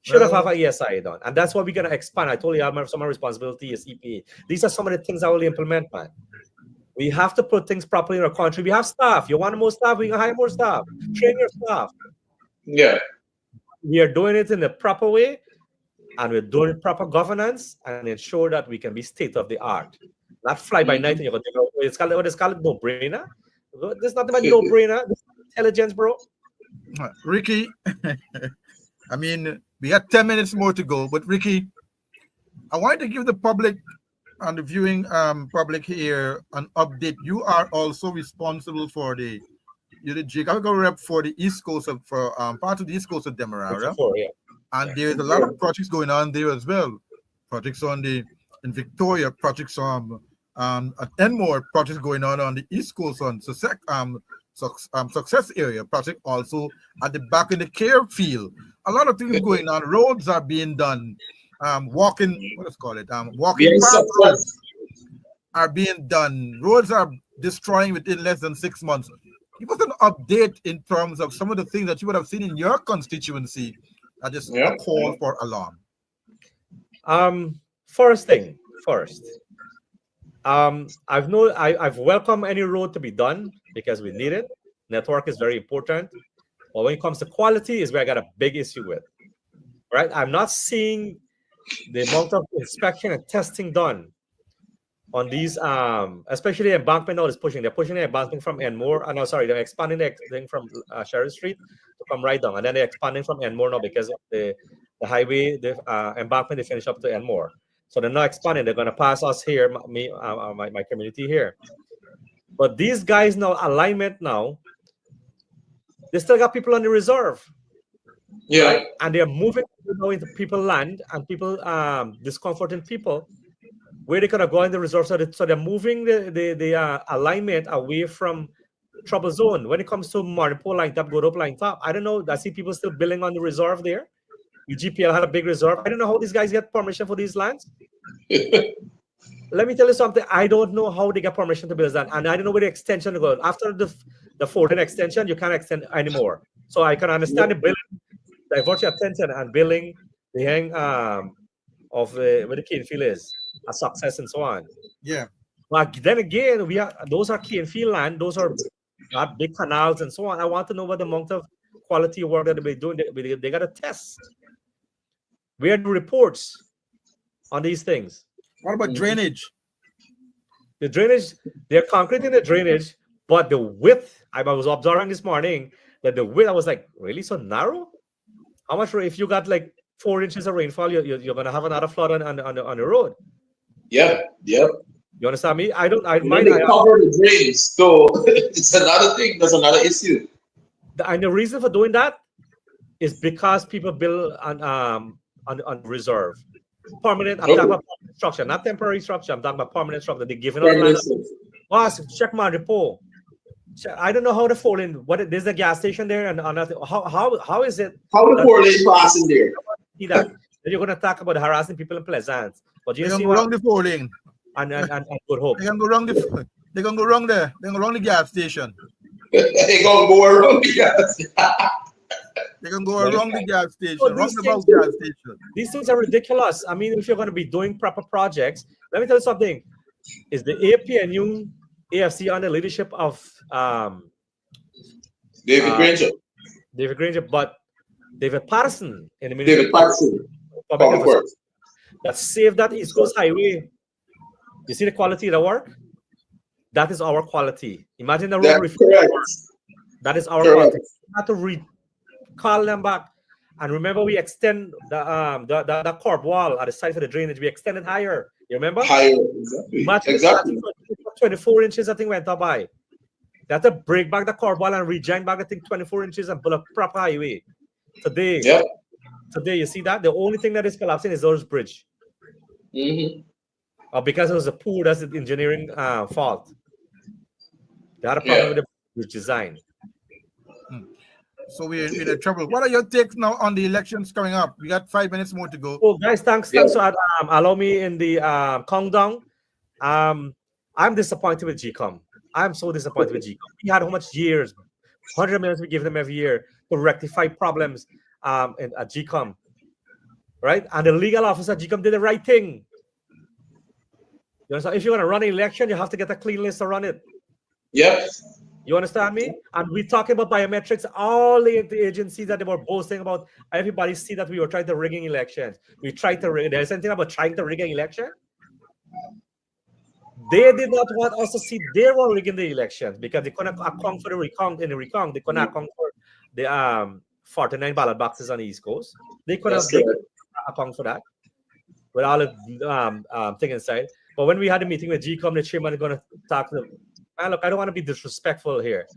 Should have an ESIA done. And that's what we're going to expand. I told you some of my responsibility is EPA. These are some of the things I will implement, man. We have to put things properly in our country. We have staff. You want more staff? We can hire more staff. Train your staff. Yeah. We are doing it in the proper way, and we're doing proper governance and ensure that we can be state of the art. Not fly by night and you're going to go, it's called no brainer. There's nothing but no brainer. This is intelligence, bro. Ricky, I mean, we got 10 minutes more to go, but Ricky, I wanted to give the public and the viewing public here an update. You are also responsible for you're the geographical rep for the east coast of part of the east coast of Demerara. Yeah. And there's a lot of projects going on there as well. Projects in Victoria, projects at Enmore, projects going on the east coast on Success area, project also at the back in the care field. A lot of things going on. Roads are being done. Walking paths are being done. Roads are destroying within less than 6 months. Give us an update in terms of some of the things that you would have seen in your constituency that just a call for alarm. First, I've welcomed any road to be done because we need it. Network is very important. But when it comes to quality is where I got a big issue with. Right? I'm not seeing the amount of inspection and testing done on these, especially the embankment now is pushing. They're pushing the embankment from Enmore. They're expanding the thing from Sherry Street to come right down. And then they're expanding from Enmore now because of the highway, the embankment, they finish up to Enmore. So they're not expanding. They're going to pass us here, my community here. But these guys now, alignment now, they still got people on the reserve. Yeah. Right? And they're moving now into people land and people discomforting people where they could have gone in the reserve. So they're moving the alignment away from trouble zone. When it comes to Maripo line top, go up line top, I don't know. I see people still building on the reserve there. UGPL had a big reserve. I don't know how these guys get permission for these lands. Let me tell you something. I don't know how they get permission to build that. And I don't know where the extension goes. After the 14 extension, you can't extend anymore. So I can understand the building, divert your attention and building the hang of where the cane field is, a success and so on. Yeah. But then again, those are cane field land. Those are not big canals and so on. I want to know what the amount of quality work that they're doing. They got to test. Where are the reports on these things? What about drainage? The drainage, they're concreting the drainage, but the width, I was observing this morning that the width, I was like, really so narrow? How much, if you got like 4 inches of rainfall, you're going to have another flood on the road. Yep. You understand me? I cover the drainage, so it's another thing. That's another issue. And the reason for doing that is because people build on reserve. Permanent, I'm talking about permanent structure, not temporary structure. I'm talking about permanent structure. They're giving us land. Boss, check my report. I don't know how to fall in. There's a gas station there, and how is it? How the 4 lane passing there? See that? Then you're going to talk about harassing people in Pleasant. But you They're see going to go wrong the 4 lane. And Good Hope. They're going to go wrong they're going to go wrong there. They're going to go wrong the gas station. They're going to go around the gas. They can go around the gas station, roundabout gas station. These things are ridiculous. I mean, if you're going to be doing proper projects, let me tell you something. Is the APNU AFC under leadership of David Granger, but David Patterson in the David Patterson. that saved that East Coast Highway. You see the quality of the work? That is our quality. Imagine the road reform. That is our quality. We have to call them back. And remember, we extend the curb wall at the side of the drainage. We extended higher. You remember? Higher, exactly. 24 inches, I think, went up by. They have to break back the curb wall and rejoin back, I think, 24 inches and build a proper highway. Today, you see that? The only thing that is collapsing is those bridge. Because it was a pool, that's the engineering fault. They had a problem with the bridge design. So we're in trouble. What are your takes now on the elections coming up? We got 5 minutes more to go. Oh, guys, thanks. So allow me in the countdown. I'm disappointed with GCOM. I'm so disappointed with GCOM. We had how much years, 100 million we give them every year to rectify problems at GCOM, right? And the legal officer at GCOM did the right thing. You know, so if you're going to run an election, you have to get a clean list to run it. Yep. You understand me? And we talk about biometrics, all the agencies that they were boasting about. Everybody see that we were trying to rigging elections. We tried to rig. There's anything about trying to rig an election. They did not want us to see they were rigging the elections because they couldn't account for the recount in the recount. They couldn't account for the 49 ballot boxes on the East Coast. They couldn't account for that with all the thing inside. But when we had a meeting with GCOM, the chairman is going to talk to them. Man, look, I don't want to be disrespectful here.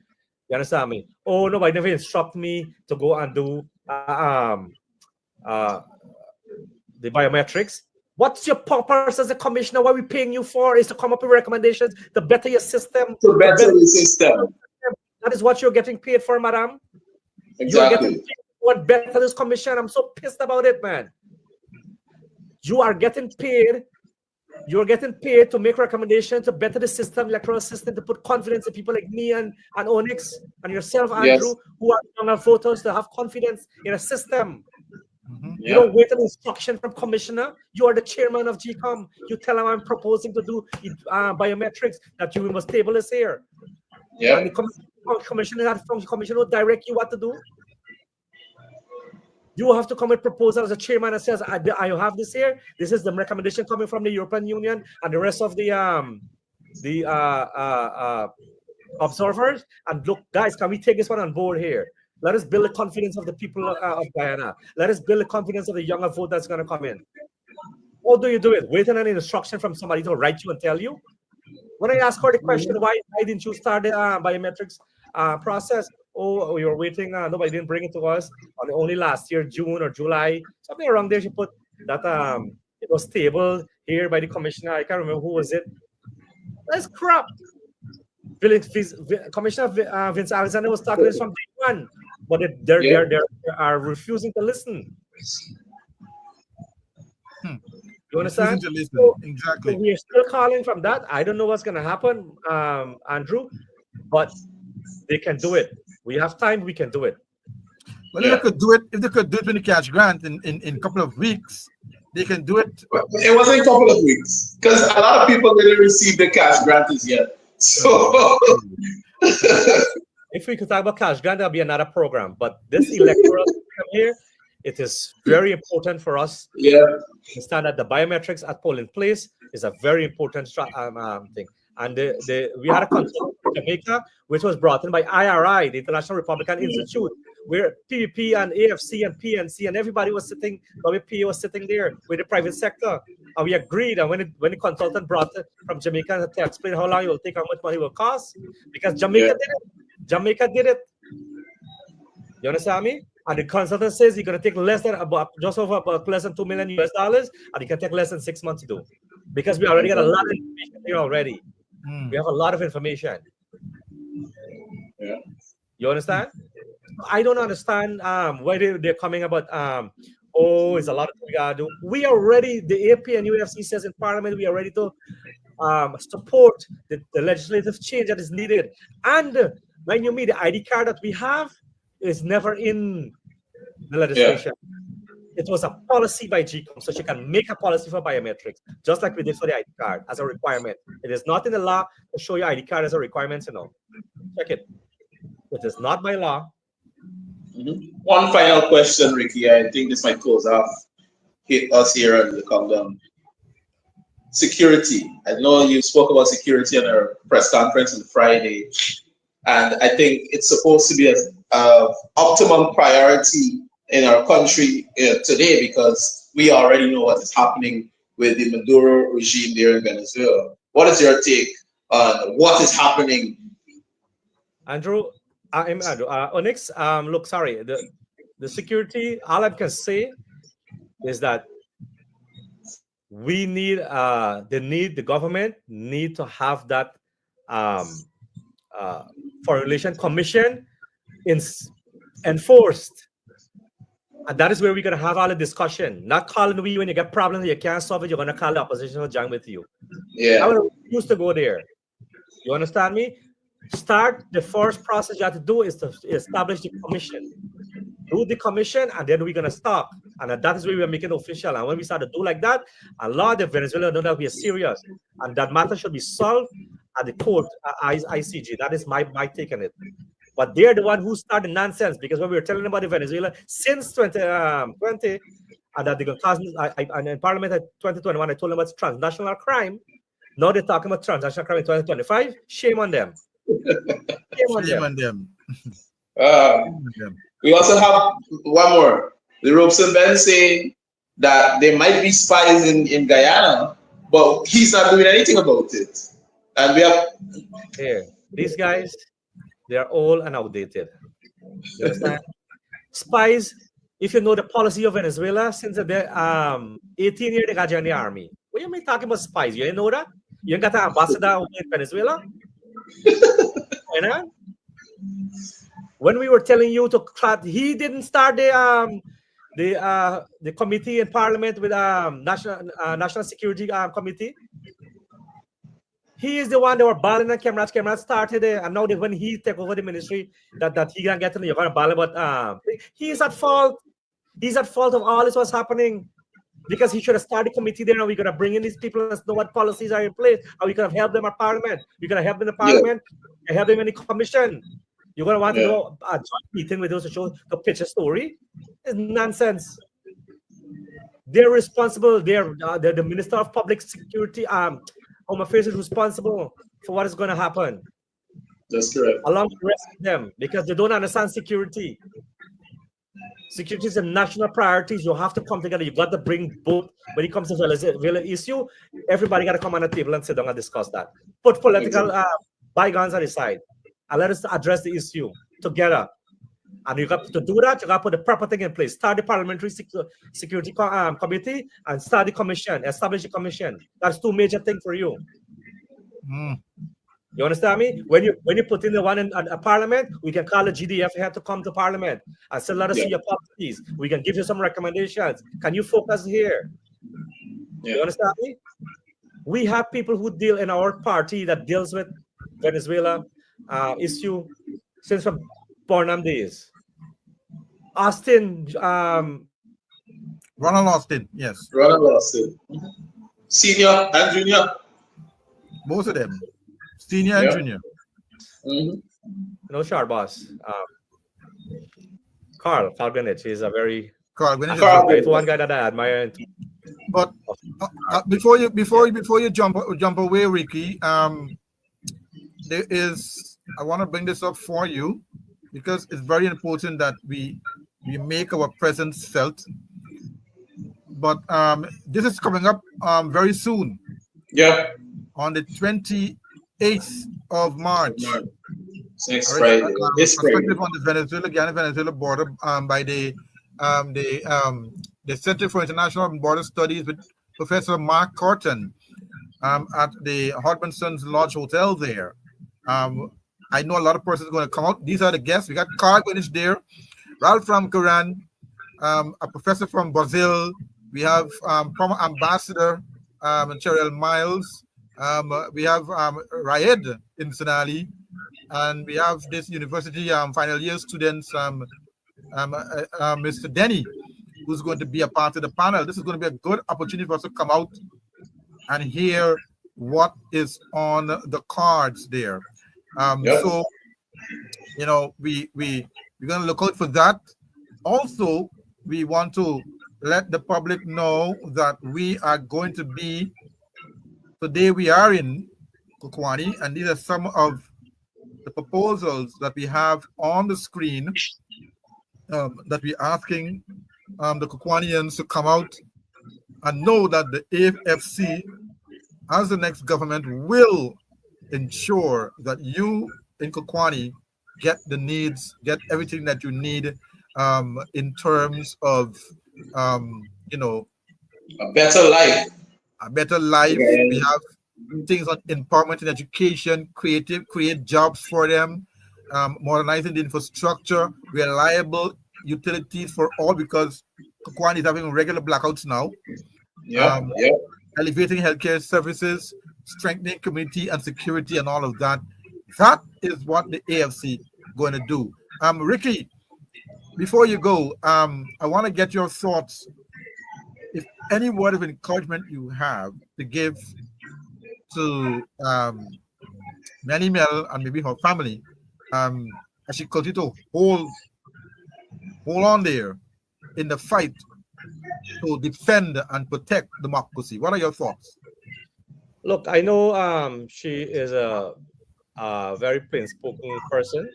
You understand me? Oh, nobody never instructed me to go and do the biometrics. What's your purpose as a commissioner? What are we paying you for? Is to come up with recommendations to better your system. To better the system. That is what you're getting paid for, madam. Exactly. You're getting paid for what better this commission. I'm so pissed about it, man. You are getting paid. You're getting paid to make recommendations to better the system, electoral system, to put confidence in people like me and Onyx and yourself, Andrew, who are younger voters to have confidence in a system. You don't wait an instruction from commissioner. You are the chairman of GCOM. You tell him I'm proposing to do biometrics, that you must table this here. And the commissioner will direct you what to do. You have to come with proposal as a chairman and says, I have this here. This is the recommendation coming from the European Union and the rest of the observers. And look, guys, can we take this one on board here? Let us build the confidence of the people of Guyana. Let us build the confidence of the younger vote that's going to come in. How do you do it? Waiting on an instruction from somebody to write you and tell you? When I asked her the question, why didn't you start the biometrics process? Oh, we were waiting. Nobody didn't bring it to us. Only last year, June or July. Something around there, she put that it was tabled here by the commissioner. I can't remember who was it. That's crap. Commissioner Vince Alexander was talking this from day one, but they are refusing to listen. You understand? To listen. So, exactly. So we are still calling from that. I don't know what's going to happen, Andrew, but they can do it. We have time. We can do it. Well, if they could do it in the cash grant in a couple of weeks, they can do it. It wasn't a couple of weeks because a lot of people didn't receive the cash grant as yet. So, if we could talk about cash grant, that'll be another program. But this electoral system here, it is very important for us. To understand that the biometrics at polling place is a very important thing. And we had a consultant in Jamaica, which was brought in by IRI, the International Republican Institute, where PVP and AFC and PNC and everybody was sitting, WPA was sitting there with the private sector. And we agreed. And when the consultant brought it from Jamaica to explain how long it will take, how much money it will cost, because Jamaica did it. Jamaica did it. You understand me? And the consultant says you're going to take less than less than $2 million US, and you can take less than 6 months to do, because we already got a lot of information here already. We have a lot of information. You understand? I don't understand why they're coming about. It's a lot of things we gotta do. We are ready. The AP and UFC says in Parliament we are ready to support the legislative change that is needed. And when you mean the ID card that we have is never in the legislation. It was a policy by GCOM, so she can make a policy for biometrics, just like we did for the ID card as a requirement. It is not in the law to show your ID card as a requirement, Check it. It is not by law. One final question, Ricky. I think this might close off us here at the countdown. Security. I know you spoke about security on our press conference on Friday, and I think it's supposed to be an optimum priority in our country today, because we already know what is happening with the Maduro regime there in Venezuela. What is your take on what is happening? Andrew, I'm Andrew. Onyx, look, sorry. The security, all I can say is that we need, the government need to have that Foreign Relations Commission enforced. And that is where we're going to have all the discussion. Not calling you when you get problems and you can't solve it. You're going to call the opposition to join with you. I refuse to go there. You understand me? Start the first process you have to do is to establish the commission. Do the commission, and then we're going to stop. And that is where we're making it official. And when we start to do like that, a lot of Venezuela know that we are serious. And that matter should be solved. at the court, ICG. That is my take on it. But they're the one who started nonsense, because when we were telling them about the Venezuela since 2020, and that they got cause, and in Parliament at 2021, I told them about transnational crime. Now they're talking about transnational crime in 2025. Shame on them. Shame on them. We also have one more. The Robeson Ben saying that there might be spies in Guyana, but he's not doing anything about it. And we have these guys, they are old and outdated. You understand? Spies, if you know the policy of Venezuela, since they're 18 years they got in the army. What you mean talking about spies? You didn't know that? You ain't got an ambassador over in Venezuela? You know? When we were telling you to cut, he didn't start the committee in Parliament with National Security Committee. He is the one that were balling and Cameron started it, and now when he take over the ministry, that he can get to you're gonna ball about. He's at fault. He's at fault of all this what's happening, because he should have started the committee there, and we're gonna bring in these people and know what policies are in place, and we could have helped them at Parliament. We're gonna help them in the Parliament, and help them in the commission. You're gonna want to go a joint meeting with those to pitch a story. It's nonsense. They're responsible. They're the Minister of Public Security. Home Affairs is responsible for what is going to happen. That's correct. Along with the rest of them, because they don't understand security. Security is a national priority. You have to come together. You got to bring both. When it comes to Venezuela issue, everybody got to come on the table and sit down and discuss that. Put political bygones on the side, and let us address the issue together. And you got to do that. You got to put the proper thing in place. Start the Parliamentary Security Committee and start the commission. Establish the commission. That's two major things for you. You understand me? When you put in the one in Parliament, we can call the GDF here to come to Parliament and say, let us see your policies. We can give you some recommendations. Can you focus here? You understand me? We have people who deal in our party that deals with Venezuela issue since from Barnum days. Austin, Ronald Austin, yes. Ronald Austin. Senior and junior. Both of them. Senior and junior. No, sharp boss. Carl Greenwich is a very one guy that I admire. But before you jump away, Ricky, there is, I want to bring this up for you because it's very important that we make our presence felt. But this is coming up very soon. Yeah. On the 28th of March. Next Friday. This Friday. On the Venezuela border by the Center for International Border Studies with Professor Mark Corton at the Hodgmanson's Lodge Hotel there. I know a lot of persons are going to come out. These are the guests. We got Carl Greenwich there, Ralph from Quran, a professor from Brazil. We have former Ambassador Cheryl Miles. We have Raed in Sonali, and we have this university final year students, Mr. Denny, who's going to be a part of the panel. This is going to be a good opportunity for us to come out and hear what is on the cards there. So, you know, we're going to look out for that. Also, we want to let the public know that we are going to be, today we are in Kokwani, and these are some of the proposals that we have on the screen that we're asking the Kokwanians to come out and know that the AFC, as the next government, will ensure that you in Kokwani get the needs, get everything that you need in terms of, you know, a better life. A better life. Yeah. We have things on empowerment and education, create jobs for them, modernizing the infrastructure, reliable utilities for all, because Kokwani is having regular blackouts now. Elevating healthcare services, strengthening community and security, and all of that. That is what the AFC going to do. Ricky, before you go, I want to get your thoughts. If any word of encouragement you have to give to Manny Mel and maybe her family, as she continue to hold on there in the fight to defend and protect democracy. What are your thoughts? Look, I know she is a very plain-spoken person.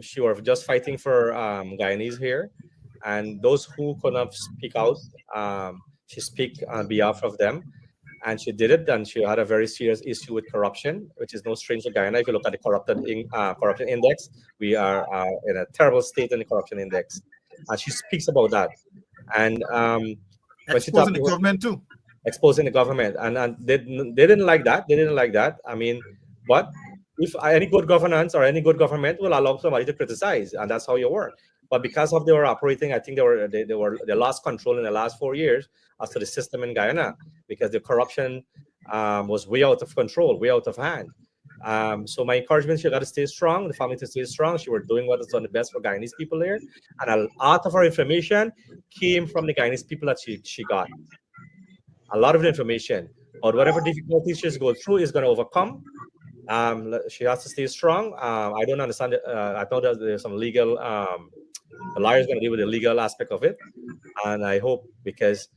She was just fighting for Guyanese here, and those who could not speak out, she speak on behalf of them, and she did it. And she had a very serious issue with corruption, which is no strange to Guyana. If you look at the corruption index, we are in a terrible state in the corruption index, and she speaks about that. And when she Exposing talked the about government too. exposing the government, and they didn't like that. They didn't like that. I mean, but if any good governance or any good government will allow somebody to criticize, and that's how you work. But because of they were operating, I think they lost control in the last 4 years as to the system in Guyana, because the corruption was way out of control, way out of hand. So my encouragement, she got to stay strong, the family to stay strong. She were doing what is on the best for Guyanese people there, and a lot of her information came from the Guyanese people that she got. A lot of the information, but whatever difficulties she's going through is going to overcome. She has to stay strong. I don't understand. I know that there's some legal. The lawyer's going to deal with the legal aspect of it, and I hope, because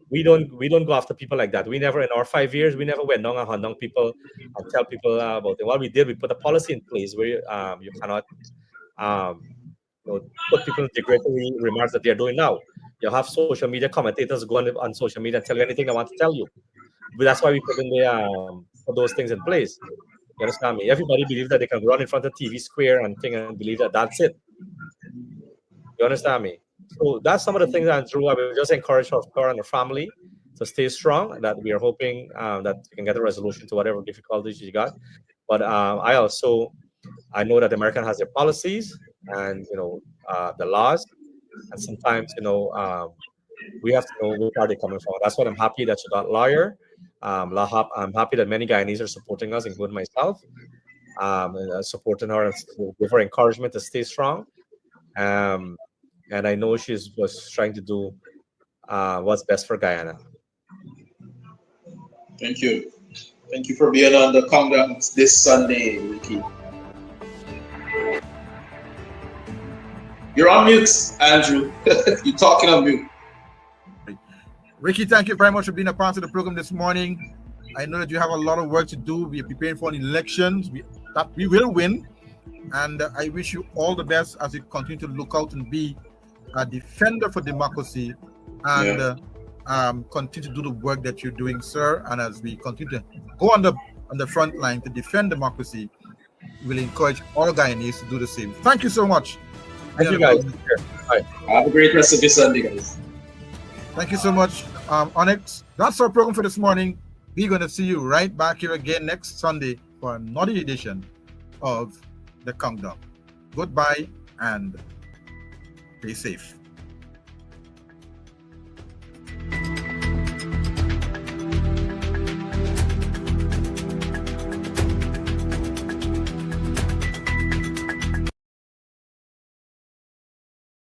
we don't go after people like that. We never, in our 5 years, we never went down and hunt down people and tell people about it. What we did, we put a policy in place where you cannot put people in derogatory remarks that they're doing now. You have social media commentators go on social media and tell you anything they want to tell you. But that's why we put those things in place. You understand me? Everybody believes that they can run in front of TV square and believe that that's it. You understand me? So that's some of the things, Andrew. I will just encourage her and her family to stay strong. And that we are hoping that we can get a resolution to whatever difficulties she got. But I know that America has their policies and the laws, and sometimes we have to know where are they coming from. That's why I'm happy that she got a lawyer. I'm happy that many Guyanese are supporting us, including myself, and supporting her and give her encouragement to stay strong. And I know she was trying to do what's best for Guyana. Thank you. Thank you for being on the countdown this Sunday, Ricky. You're on mute, Andrew. You're talking on mute. Ricky, thank you very much for being a part of the program this morning. I know that you have a lot of work to do. We are preparing for elections that we will win. And I wish you all the best as you continue to look out and be a defender for democracy and continue to do the work that you're doing, sir. And as we continue to go on the front line to defend democracy, we'll encourage all Guyanese to do the same. Thank you so much. Thank you, guys. Bye. Have a great rest of your Sunday, guys. Thank you so much, Onyx. That's our program for this morning. We're going to see you right back here again next Sunday for another edition of The Countdown. Goodbye and stay safe.